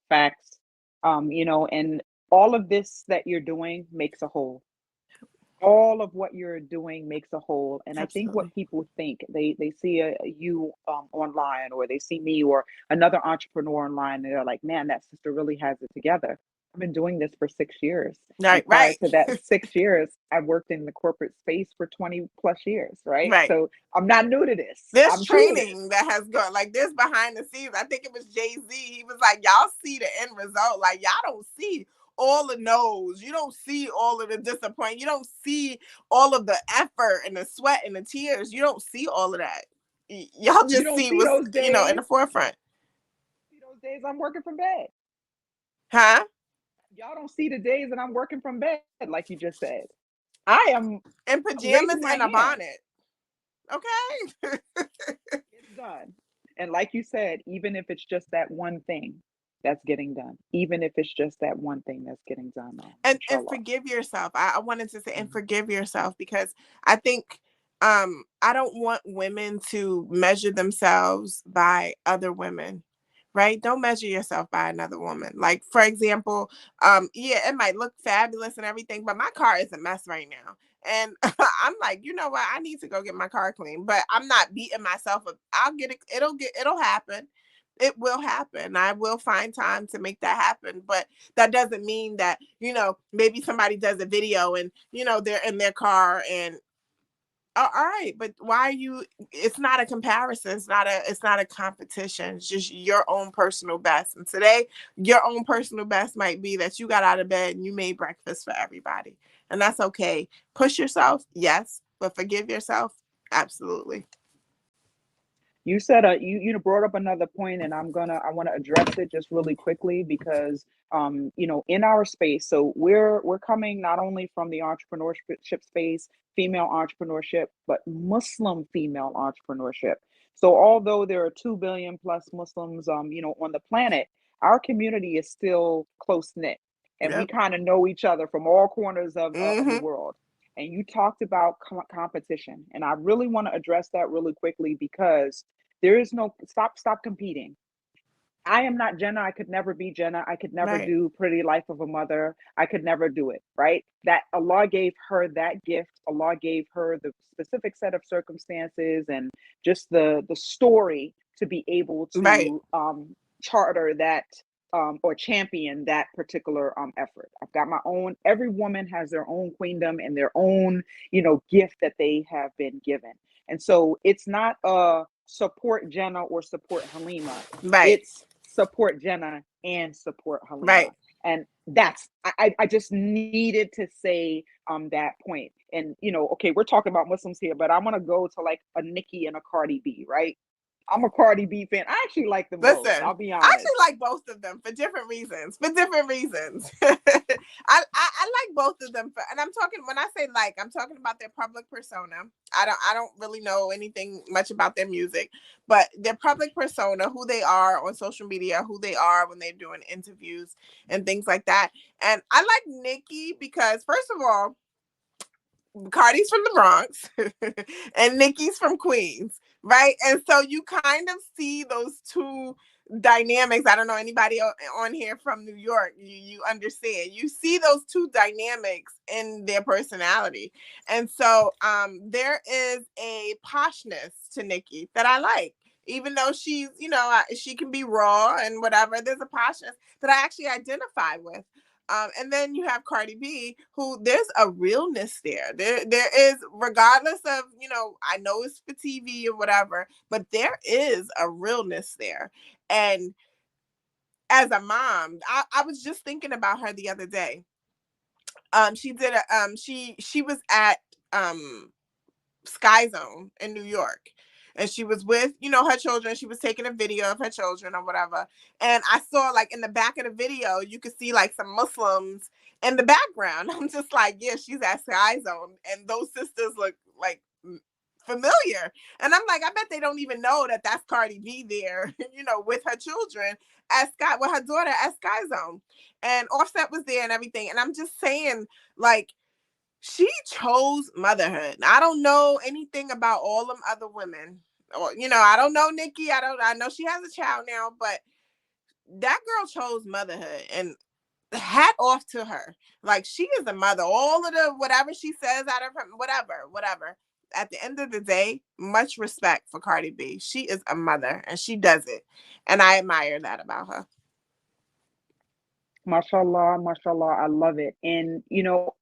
Facts. And all of this that you're doing makes a whole. All of what you're doing makes a whole. And I think what Absolutely. people think, they see you online, or they see me or another entrepreneur online, and they're like, man, that sister really has it together. I've been doing this for 6 years. And Right, prior right. to that 6 years, I worked in the corporate space for 20 plus years, right? Right. So I'm not new to this. There's I'm true to this. training that has gone, like, this behind the scenes. I think it was Jay-Z. He was like, y'all see the end result. Like, y'all don't see all the no's. You don't see all of the disappointment. You don't see all of the effort and the sweat and the tears. You don't see all of that. Y'all You just don't see see what's, those in days. the forefront. See those days I'm working from bed. Huh? Y'all don't see the days that I'm working from bed, like you just said. I am In I'm raising pajamas my and a hand. bonnet. Okay. It's done. And like you said, even if it's just that one thing that's getting done, even if it's just that one thing that's getting done, And inshallah. forgive yourself. I wanted to say, and Mhm. forgive yourself, because I think I don't want women to measure themselves by other women. Right? Don't measure yourself by another woman. Like, for example, yeah, it might look fabulous and everything, but my car is a mess right now. And I'm like, you know what? I need to go get my car clean, but I'm not beating myself up. I'll get it. It'll happen. It will happen. I will find time to make that happen. But that doesn't mean that, maybe somebody does a video and, they're in their car and, all right, but why are you, it's not a comparison. It's not a competition. It's just your own personal best. And today, your own personal best might be that you got out of bed and you made breakfast for everybody. And that's okay. Push yourself, yes, but forgive yourself, absolutely. You said you brought up another point, and I want to address it just really quickly because in our space, so we're coming not only from the entrepreneurship space, female entrepreneurship, but Muslim female entrepreneurship. So although there are 2 billion plus Muslims on the planet, our community is still close knit, and we Yep. kind of know each other from all corners of the Mm-hmm. world. And you talked about competition, and I really want to address that really quickly because there is no stop competing. I am not Jenna. I could never be Jenna. I could never Right. do Pretty Life of a Mother. I could never do it, right? That Allah gave her that gift. Allah gave her the specific set of circumstances and just the story to be able Right. to charter that or champion that particular effort. I've got my own. Every woman has their own queendom and their own, gift that they have been given. And so it's not support Jenna or support Halima. Right. It's support Jenna and support Right. Halima. And that's I just needed to say that point. And okay, we're talking about Muslims here, but I want to go to like a Nicki and a Cardi B, right? I'm a Cardi B fan. I actually like them both. Listen, I'll be I honest. actually like both of them for different reasons. For different reasons, I like both of them. And I'm talking, when I say like, I'm talking about their public persona. I don't really know anything much about their music, but their public persona, who they are on social media, who they are when they're doing interviews and things like that. And I like Nicki because, first of all, Cardi's from the Bronx and Nicki's from Queens, right? And so you kind of see those two dynamics. I don't know anybody on here from New York. You understand. You see those two dynamics in their personality. And so there is a poshness to Nicki that I like. Even though she's, she can be raw and whatever, there's a poshness that I actually identify with. And then you have Cardi B, who there's a realness there. There is, regardless of, I know it's for TV or whatever, but there is a realness there. And as a mom, I was just thinking about her the other day. She did she was at Sky Zone in New York. And she was with, her children. She was taking a video of her children or whatever. And I saw like in the back of the video, you could see like some Muslims in the background. I'm just like, yeah, she's at Sky Zone. And those sisters look like familiar. And I'm like, I bet they don't even know that that's Cardi B there, with her children at Sky, with her daughter at Sky Zone. And Offset was there and everything. And I'm just saying, like, she chose motherhood. I don't know anything about all them other women. Or, I don't know Nicki. I know she has a child now, but that girl chose motherhood, and hat off to her. Like, she is a mother. All of the whatever she says out of her, whatever. At the end of the day, much respect for Cardi B. She is a mother and she does it. And I admire that about her. Mashallah, mashallah, I love it. And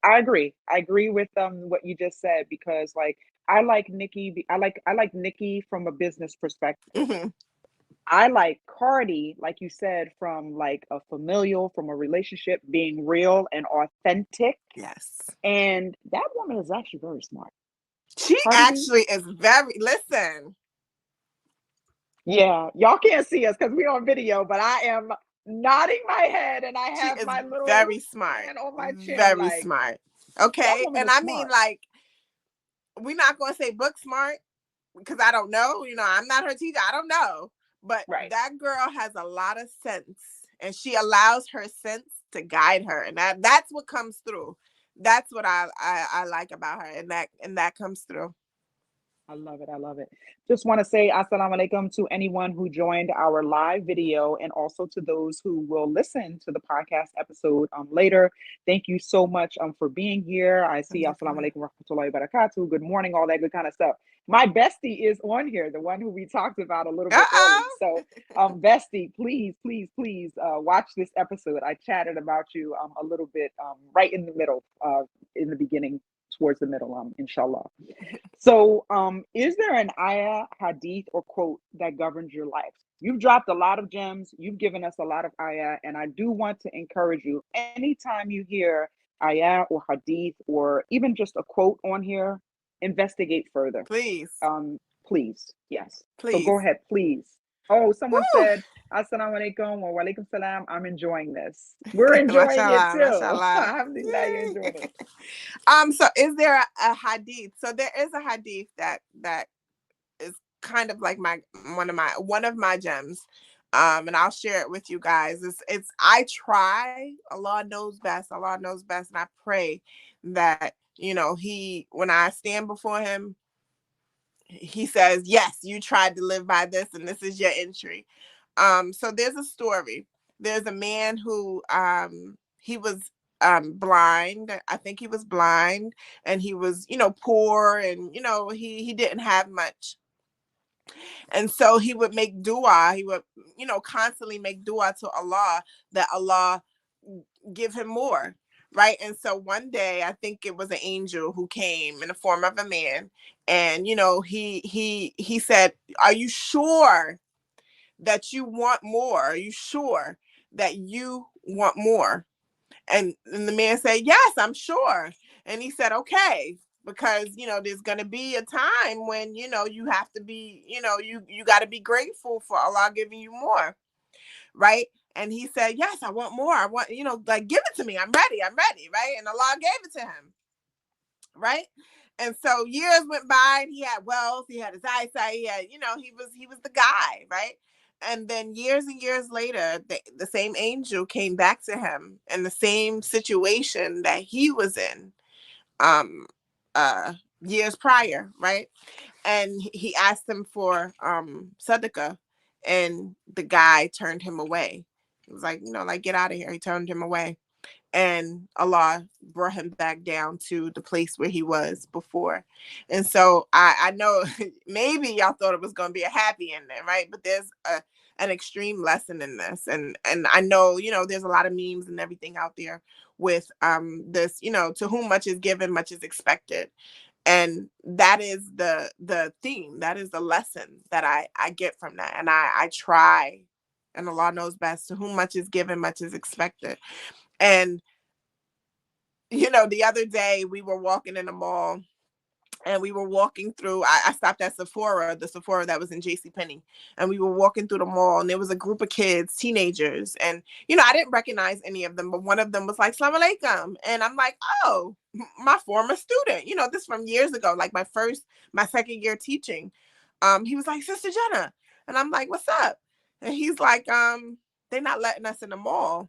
I agree. I agree with what you just said, because like I like Nicki, I like Nicki from a business perspective. Mm-hmm. I like Cardi, like you said, from like a familial, from a relationship being real and authentic. Yes. And that woman is actually very smart. She Cardi B? actually is listen. Yeah, y'all can't see us because we're on video, but I am nodding my head and I She have is my little very smart. hand on my chin. Very Like, smart. that Okay. woman And is I mean, smart. like, we're not going to say book smart because I don't know. I'm not her teacher. I don't know. But Right. that girl has a lot of sense, and she allows her sense to guide her. And that's what comes through. That's what I like about her. And that comes through. I love it. I love it. Just want to say assalamu alaikum to anyone who joined our live video, and also to those who will listen to the podcast episode later. Thank you so much for being here. I see assalamu alaikum rahmatullahi barakatuh. Good morning, all that good kind of stuff. My bestie is on here, the one who we talked about a little bit early. So, bestie, please, please, please watch this episode. I chatted about you a little bit right in the middle, in the beginning, towards the middle, inshallah. So, is there an ayah, hadith, or quote that governs your life? You've dropped a lot of gems. You've given us a lot of ayah, and I do want to encourage you. Anytime you hear ayah or hadith or even just a quote on here, investigate further. Please. Please, yes. Please. So go ahead, please. Oh, someone Woo! said, Assalamu alaikum wa alaikum salam. I'm enjoying this. We're enjoying it too. Alhamdulillah, you're enjoying it. So is there a hadith? So there is a hadith that is kind of like one of my gems. And I'll share it with you guys. It's I try, Allah knows best, and I pray that, when I stand before him, he says, yes, you tried to live by this and this is your entry. So there's a story. There's a man who he was blind. I think he was blind, and he was, poor, and he didn't have much. And so he would make dua. He would, constantly make dua to Allah, that Allah give him more. Right. And so one day, I think it was an angel who came in the form of a man. And, he said, "Are you sure that you want more? Are you sure that you want more?" And the man said, "Yes, I'm sure." And he said, "Okay, because there's going to be a time when you have to be, you got to be grateful for Allah giving you more." Right. And he said, "Yes, I want more. I want, like, give it to me. I'm ready. I'm ready." Right. And Allah gave it to him. Right. And so years went by, and he had wealth, he had his eyesight, he had, he was the guy. Right. And then years and years later, the same angel came back to him in the same situation that he was in um years prior. Right. And he asked him for sadaqah, and the guy turned him away. He was like, like, get out of here. He turned him away. And Allah brought him back down to the place where he was before. And so I know maybe y'all thought it was going to be a happy ending, right? But there's an extreme lesson in this. And I know, there's a lot of memes and everything out there with this, to whom much is given, much is expected. And that is the theme. That is the lesson that I get from that. And I try, and Allah knows best, to whom much is given, much is expected. And, the other day we were walking in the mall, and we were walking through, I stopped at Sephora, the Sephora that was in JCPenney. And we were walking through the mall, and there was a group of kids, teenagers. And, I didn't recognize any of them, but one of them was like, "Salaam alaikum." And I'm like, "Oh, my former student," this from years ago, like my second year teaching. He was like, "Sister Jannah." And I'm like, "What's up?" And he's like, "They're not letting us in the mall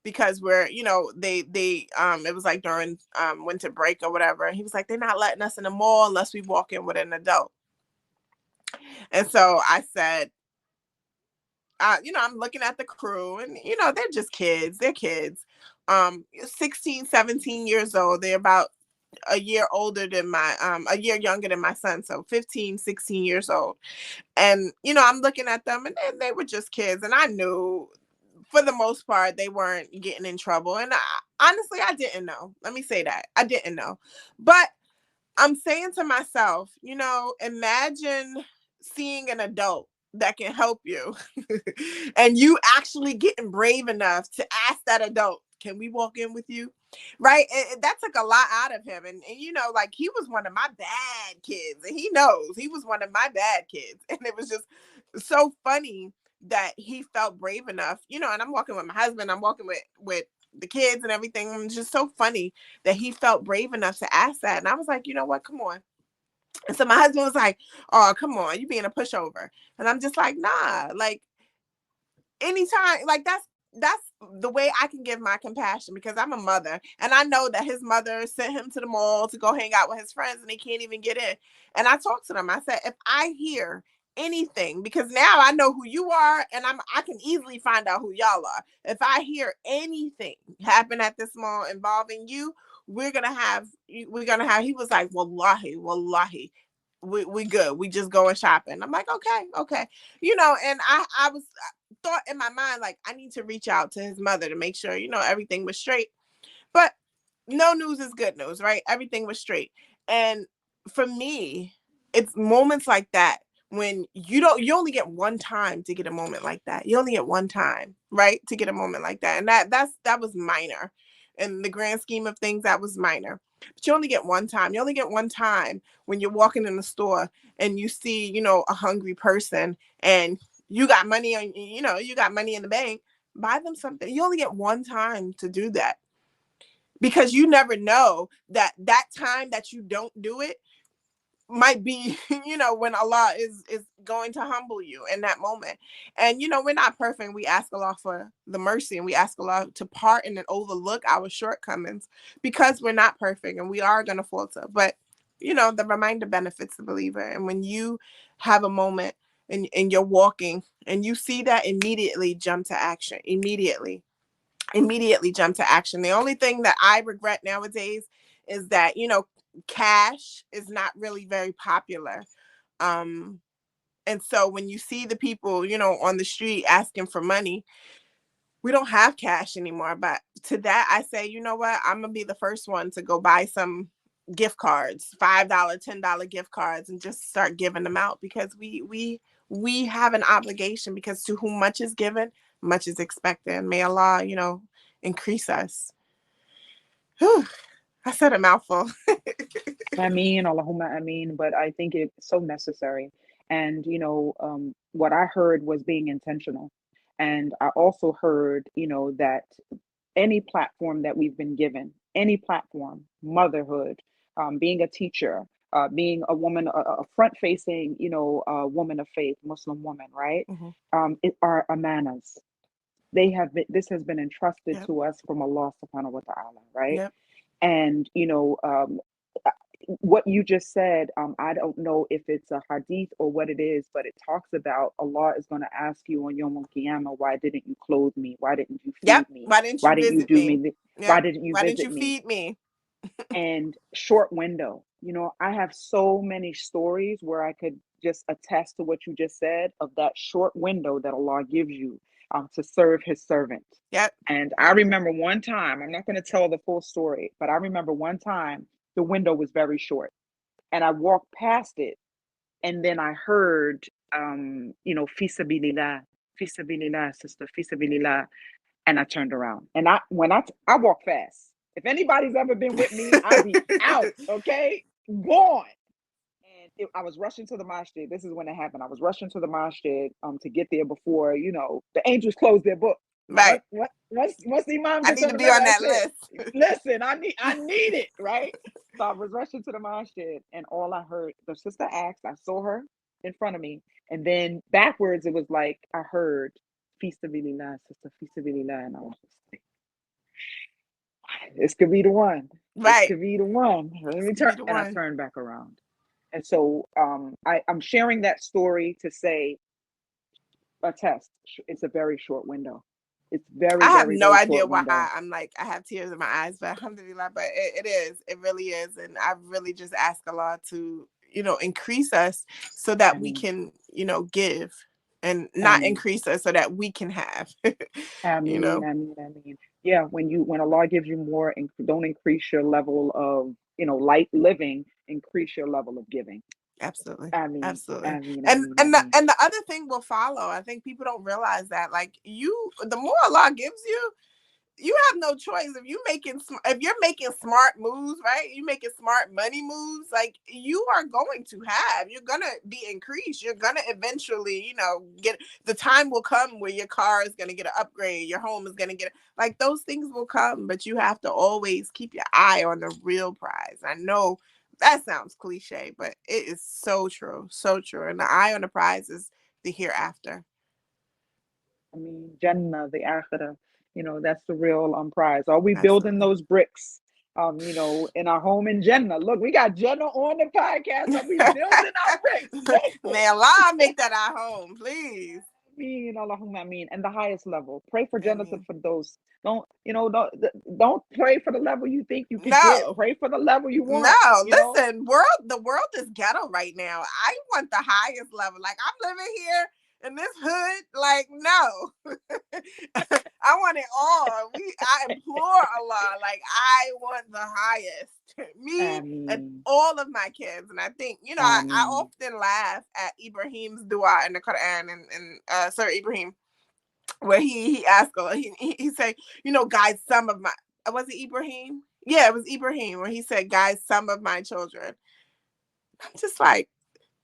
because we're, they it was like during winter break or whatever." And he was like, "They're not letting us in the mall unless we walk in with an adult." And so I said, I'm looking at the crew, and they're just kids. They're kids, 16, 17 years old. They're about a year older than a year younger than my son, so 15, 16 years old. And I'm looking at them, and they were just kids, and I knew for the most part they weren't getting in trouble. And honestly, I didn't know. Let me say that I didn't know. But I'm saying to myself, imagine seeing an adult that can help you and you actually getting brave enough to ask that adult, "Can we walk in with you?" Right. And that took a lot out of him. And like, he was one of my bad kids, and he knows he was one of my bad kids. And it was just so funny that he felt brave enough, and I'm walking with my husband, I'm walking with the kids and everything. And it's just so funny that he felt brave enough to ask that. And I was like, "You know what? Come on." And so my husband was like, "Oh, come on, you being a pushover." And I'm just like, "Nah, like, anytime, like, that's the way I can give my compassion, because I'm a mother, and I know that his mother sent him to the mall to go hang out with his friends, and he can't even get in." And I talked to them. I said, "If I hear anything, because now I know who you are, and I can easily find out who y'all are. If I hear anything happen at this mall involving you, we're gonna have." He was like, "Wallahi, wallahi, we good. We just going shopping." I'm like, "Okay, okay." And I was thought in my mind, like, I need to reach out to his mother to make sure, everything was straight. But no news is good news, right? Everything was straight. And for me, it's moments like that when you only get one time to get a moment like that. You only get one time, right? To get a moment like that. And that was minor. In the grand scheme of things, that was minor. But you only get one time. You only get one time when you're walking in the store and you see, a hungry person, and you got money on, you got money in the bank. Buy them something. You only get one time to do that, because you never know that time that you don't do it might be, when Allah is going to humble you in that moment. And we're not perfect. We ask Allah for the mercy, and we ask Allah to pardon and overlook our shortcomings, because we're not perfect and we are going to falter. But the reminder benefits the believer. And when you have a moment and you're walking and you see that, immediately jump to action. Immediately jump to action. The only thing that I regret nowadays is that, cash is not really very popular. And so when you see the people, on the street asking for money, we don't have cash anymore. But to that, I say, you know what? I'm going to be the first one to go buy some gift cards, $5, $10 gift cards, and just start giving them out, because we have an obligation, because to whom much is given, much is expected. And may Allah, increase us. Whew, I said a mouthful. Allahumma ameen, but I think it's so necessary. And, what I heard was being intentional. And I also heard, that any platform that we've been given, any platform, motherhood, being a teacher, being a woman, a front-facing, woman of faith, Muslim woman, right? Mhm. It are amanas. This has been entrusted Yep. to us from Allah subhanahu wa ta'ala, right? Yep. And what you just said, I don't know if it's a hadith or what it is, but it talks about Allah is going to ask you on Yom Qiyamah, why didn't you clothe me? Why didn't you Yep. feed me? Why didn't you Why didn't you visit do me? me? Why Yep. didn't you Why didn't visit you me? feed me? And short window. I have so many stories where I could just attest to what you just said, of that short window that Allah gives you to serve His servant. Yep. And I remember one time, I'm not going to tell the full story, but I remember one time the window was very short, and I walked past it, and then I heard, Fisabilillah, Fisabilillah, sister, Fisabilillah, and I turned around. And I walk fast. If anybody's ever been with me, I be out, okay, gone. And I was rushing to the masjid. This is when it happened. I was rushing to the masjid to get there before the angels close their book. Right. Once the imam I gets need on to the be minute, on that that's it. list. Listen, I need it, right? So I was rushing to the masjid, and all I heard, the sister asked, I saw her in front of me, and then backwards it was like I heard Fisabilillah, sister, Fisabilillah, and I was just like, this could be the one. This Right. could be the one. Let This me could be turn, the and I one. turned back around. And so I'm sharing that story to say, a test. It's a very short window. It's very, I have very, no very idea short why window. I'm like, I have tears in my eyes, but alhamdulillah, but it is. It really is. And I really just ask Allah to, increase us so I that we mean, can, give, and I not mean, increase us so that we can have, I you mean, know. I mean, I mean. Yeah, when Allah gives you more, don't increase your level of, light living. Increase your level of giving. Absolutely. I mean, Absolutely. I mean, I And mean, I and the mean. and the other thing will follow. I think people don't realize that, like, the more Allah gives you, you have no choice. If you're making smart moves, right? You making smart money moves, like, you're gonna be increased. You're gonna eventually, get, the time will come where your car is gonna get an upgrade, your home is gonna get, like, those things will come, but you have to always keep your eye on the real prize. I know that sounds cliche, but it is so true. So true. And the eye on the prize is the hereafter. I mean, Jannah, the akhirah, that's the real prize. Are we building Absolutely. those bricks, in our home in Jannah? Look, we got Jannah on the podcast. Are we building our bricks? Listen. May Allah make that our home, please. Mean, Allahumma mean, and the highest level. Pray for I Jannah mean, for those. Don't pray for the level you think you could get. no, Pray for the level you no. want. Listen, the world is ghetto right now. I want the highest level. Like, I'm living here in this hood. Like, no, I want it all. I implore Allah. Like, I want the highest. Me and Ameen. all of my kids. And I think, I Ameen. often laugh at Ibrahim's dua in the Quran, and Sir Ibrahim, where he asked Allah, he said, guide some of my, was it Ibrahim? Yeah, it was Ibrahim, where he said, guide some of my children. I'm just like,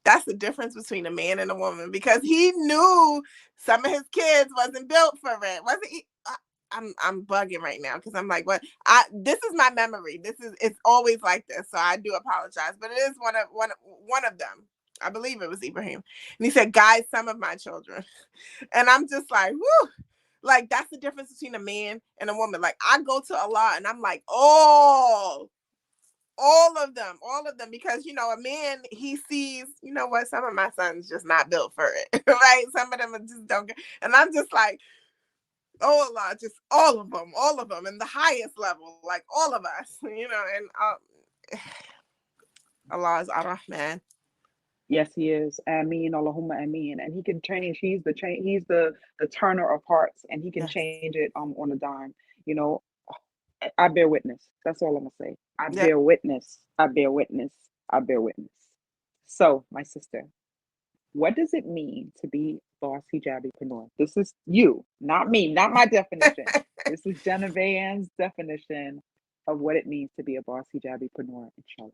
that's the difference between a man and a woman, because he knew some of his kids wasn't built for it. Wasn't he? I'm bugging right now because I'm like, what? This is my memory. It's always like this, so I do apologize. But it is one of them. I believe it was Ibrahim, and he said, guide some of my children, and I'm just like, whoo. Like, that's the difference between a man and a woman. Like, I go to Allah and I'm like, oh, all of them, because a man, he sees, what, some of my sons just not built for it, right? Some of them are just don't get, and I'm just like, oh Allah, just all of them, and the highest level, like all of us, and Allah is Ar-Rahman. Yes, he is. Ameen, Allahumma ameen. And he can change. He's the turner of hearts, and he can Yes. change it on a dime. You know, I bear witness. That's all I'm gonna say. I Yep. bear witness. I bear witness. I bear witness. So, my sister, what does it mean to be boss hijabipreneur? This is you, not me, not my definition. This is Jannah Bayyan's definition of what it means to be a boss hijabipreneur, inshallah.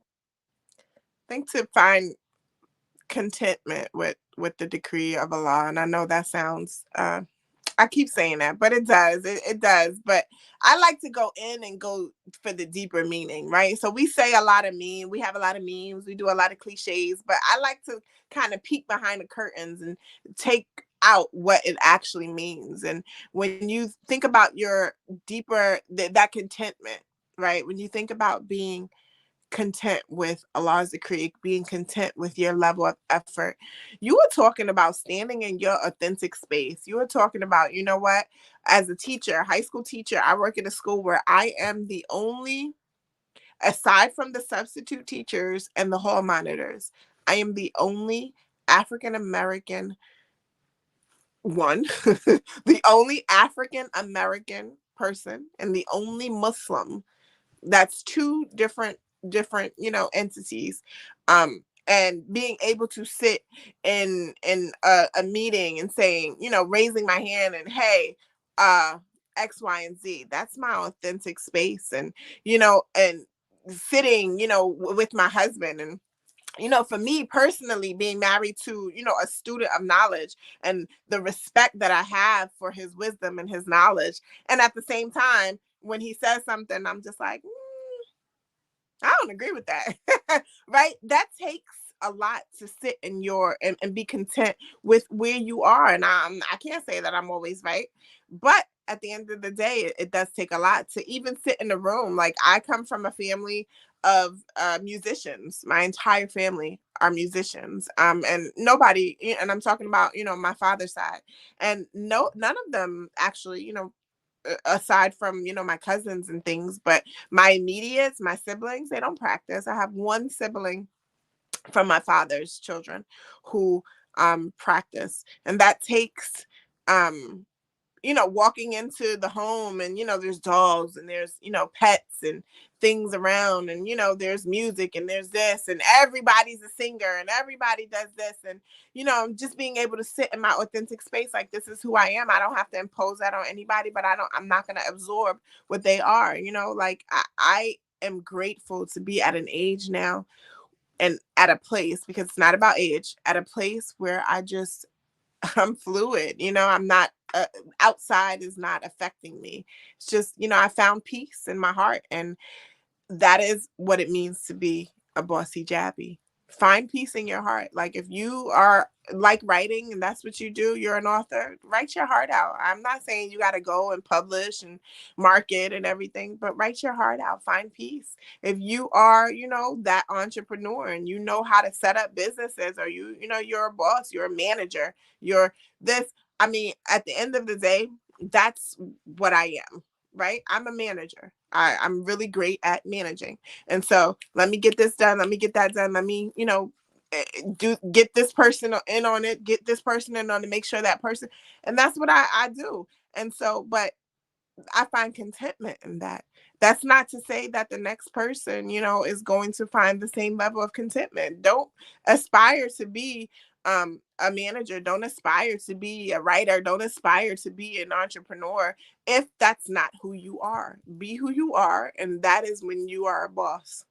I think to find contentment with the decree of Allah, and I know that sounds I keep saying that, but it does. It does. But I like to go in and go for the deeper meaning, right? So we say a lot of we have a lot of memes, we do a lot of cliches, but I like to kind of peek behind the curtains and take out what it actually means. And when you think about your deeper, that contentment, right? When you think about being content with Allah's decree, being content with your level of effort. You were talking about standing in your authentic space. You were talking about, what, as a teacher, high school teacher, I work at a school where I am the only, aside from the substitute teachers and the hall monitors, I am the only African American one, the only African American person, and the only Muslim. That's two different entities, and being able to sit in a meeting and saying, raising my hand and, hey, X, Y, and Z, that's my authentic space. And and sitting with my husband, and for me personally, being married to, a student of knowledge, and the respect that I have for his wisdom and his knowledge. And at the same time, when he says something, I'm just like, I don't agree with that. Right? That takes a lot to sit in and be content with where you are. And I can't say that I'm always right, but at the end of the day, it does take a lot to even sit in a room. Like, I come from a family of musicians. My entire family are musicians. And nobody, and I'm talking about, my father's side, and none of them actually, aside from my cousins and things, but my immediates, my siblings, they don't practice. I have one sibling from my father's children who practice, and that takes walking into the home, and there's dogs, and there's pets and things around, and there's music, and there's this, and everybody's a singer, and everybody does this, and just being able to sit in my authentic space, like, this is who I am. I don't have to impose that on anybody, but I'm not going to absorb what they are. Like, I am grateful to be at an age now, and at a place, because it's not about age, at a place where I'm fluid. I'm not, outside is not affecting me. It's just, I found peace in my heart. And that is what it means to be a boss hijabi. Find peace in your heart. Like, if you are like writing and that's what you do, you're an author, write your heart out. I'm not saying you got to go and publish and market and everything, but write your heart out. Find peace. If you are, that entrepreneur, and you know how to set up businesses, or you're a boss, you're a manager, you're this. I mean, at the end of the day, that's what I am. Right? I'm a manager. I'm really great at managing. And so, let me get this done. Let me get that done. Let me, get this person in on it, get this person in on it, make sure that person. And that's what I do. And so, but I find contentment in that. That's not to say that the next person, is going to find the same level of contentment. Don't aspire to be a manager. Don't aspire to be a writer. Don't aspire to be an entrepreneur if that's not who you are. Be who you are, and that is when you are a boss.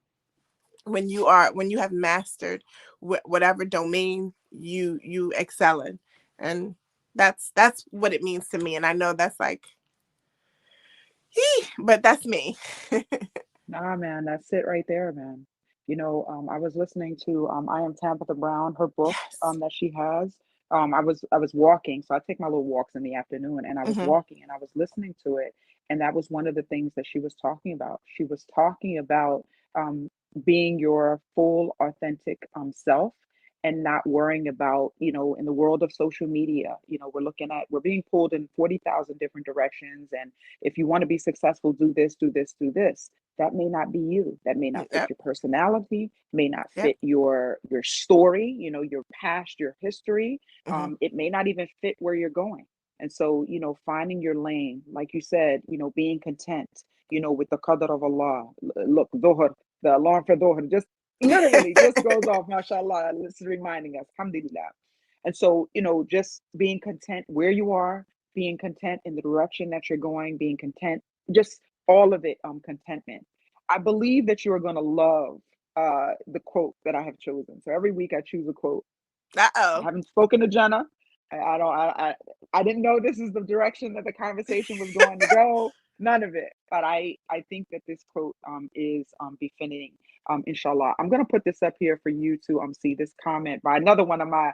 When you have mastered whatever domain you excel in, and that's what it means to me. And I know that's like, but that's me. Nah, man, that's it right there, man. I was listening to I Am Tabitha Brown, her book Yes. that she has. I was walking, so I take my little walks in the afternoon, and I was Hmm. walking and I was listening to it, And that was one of the things that she was talking about. She was talking about um, being your full, authentic self and not worrying about, in the world of social media, we're being pulled in 40,000 different directions. And if you want to be successful, do this, do this, do this. That may not be you. That may not fit Yep. your personality, may not Yep. fit your story, your past, your history. Hmm. It may not even fit where you're going. And so, finding your lane, like you said, being content, with the qadr of Allah. Look, Dhuhr, the alarm for Dhuhr just literally just goes off, mashallah. It's reminding us, alhamdulillah. And so, just being content where you are, being content in the direction that you're going, being content, just all of it, contentment. I believe that you are going to love the quote that I have chosen. So every week I choose a quote. I Uh-oh. haven't spoken to Jannah. I don't. I didn't know this is the direction that the conversation was going to go. None of it. But I think that this quote is befitting. Inshallah. I'm gonna put this up here for you to see this comment by another one of my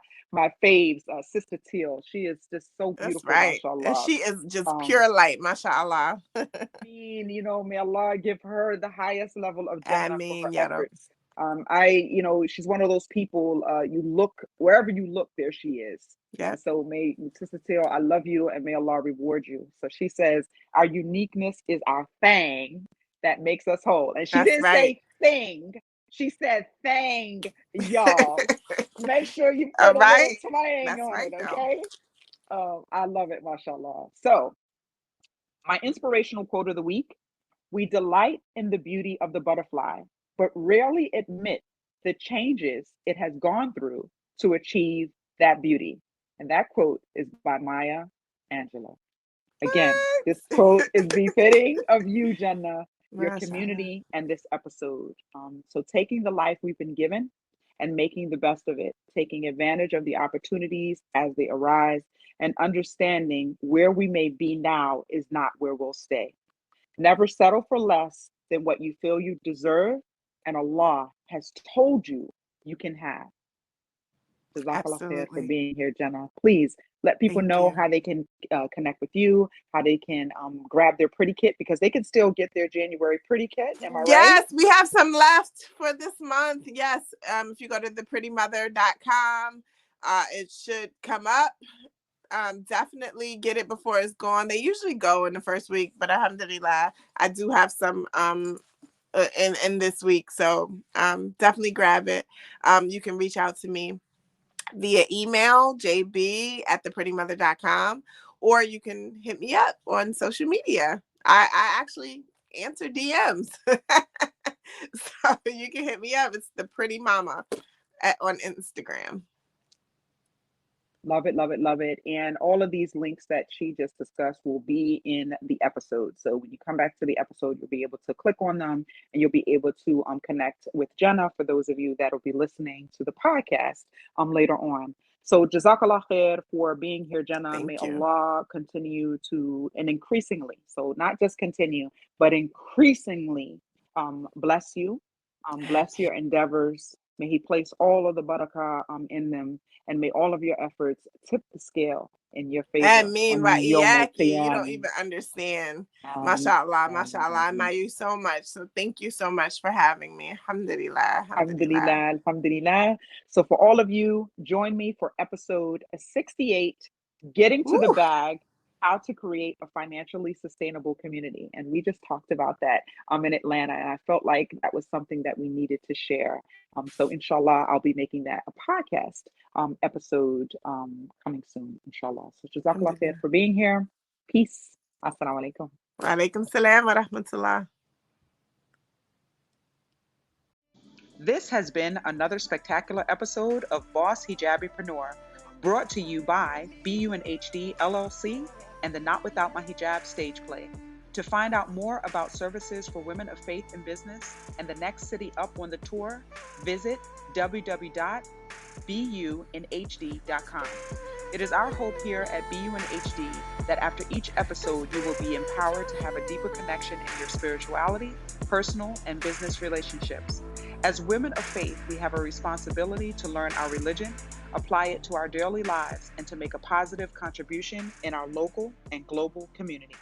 faves, Sister Teal. She is just so That's beautiful, right. And mashallah. she is just Um, pure light, mashallah. may Allah give her the highest level of Jannah for her Ameen, ya Rab. efforts. She's one of those people, you look, wherever you look, there she is. And Yep. so may Sister Till, I love you and may Allah reward you. So she says, our uniqueness is our thing that makes us whole. And she That's didn't right. say thing. She said thing, y'all. Make sure you All put a little right. twang That's on right, it, though. okay? I love it, mashallah. So my inspirational quote of the week: we delight in the beauty of the butterfly, but rarely admit the changes it has gone through to achieve that beauty. And that quote is by Maya Angelou. Again, this quote What? is befitting of you, Jannah, your Mashallah. community, and this episode. So, taking the life we've been given and making the best of it, taking advantage of the opportunities as they arise, and understanding where we may be now is not where we'll stay. Never settle for less than what you feel you deserve and Allah has told you you can have. Jazakallah khair for Absolutely. being here, Jenna. Please let people Thank know you. how they can connect with you, how they can grab their pretty kit, because they can still get their January pretty kit. Am I right? Yes, we have some left for this month. Yes. If you go to theprettymother.com, it should come up. Definitely get it before it's gone. They usually go in the first week, but alhamdulillah, I do have some in this week. So definitely grab it. You can reach out to me via email, jb@theprettymother.com, or you can hit me up on social media. I actually answer DMs. So you can hit me up. It's the Pretty Mama on Instagram. Love it, love it, love it. And all of these links that she just discussed will be in the episode. So when you come back to the episode, you'll be able to click on them and you'll be able to connect with Jenna for those of you that will be listening to the podcast later on. So Jazakallah khair for being here, Jenna. May Thank you. Allah continue to, and increasingly, so not just continue, but increasingly bless you, bless your endeavors. May He place all of the barakah in them, and may all of your efforts tip the scale in your favor Ameen, on right? Yom Al Yaki, you don't Qiyamah. even understand. Um, Mashallah, mashallah. I admire you so much. So thank you so much for having me. Alhamdulillah, alhamdulillah. Alhamdulillah, alhamdulillah. So for all of you, join me for episode 68, Getting to the Woo. Bag, How to Create a Financially Sustainable Community. And we just talked about that in Atlanta. And I felt like that was something that we needed to share. So inshallah, I'll be making that a podcast episode coming soon, inshallah. So jazakallah khair Alhamdulillah. for being here. Peace. Assalamu alaikum. Wa alaikum salam wa rahmatullah. This has been another spectacular episode of Boss Hijabi-preneur, brought to you by BUNHD LLC and the Not Without My Hijab stage play. To find out more about services for women of faith in business and the next city up on the tour, visit www.bunhd.com. It is our hope here at BUNHD that after each episode, you will be empowered to have a deeper connection in your spirituality, personal, and business relationships. As women of faith, we have a responsibility to learn our religion, apply it to our daily lives, and to make a positive contribution in our local and global community.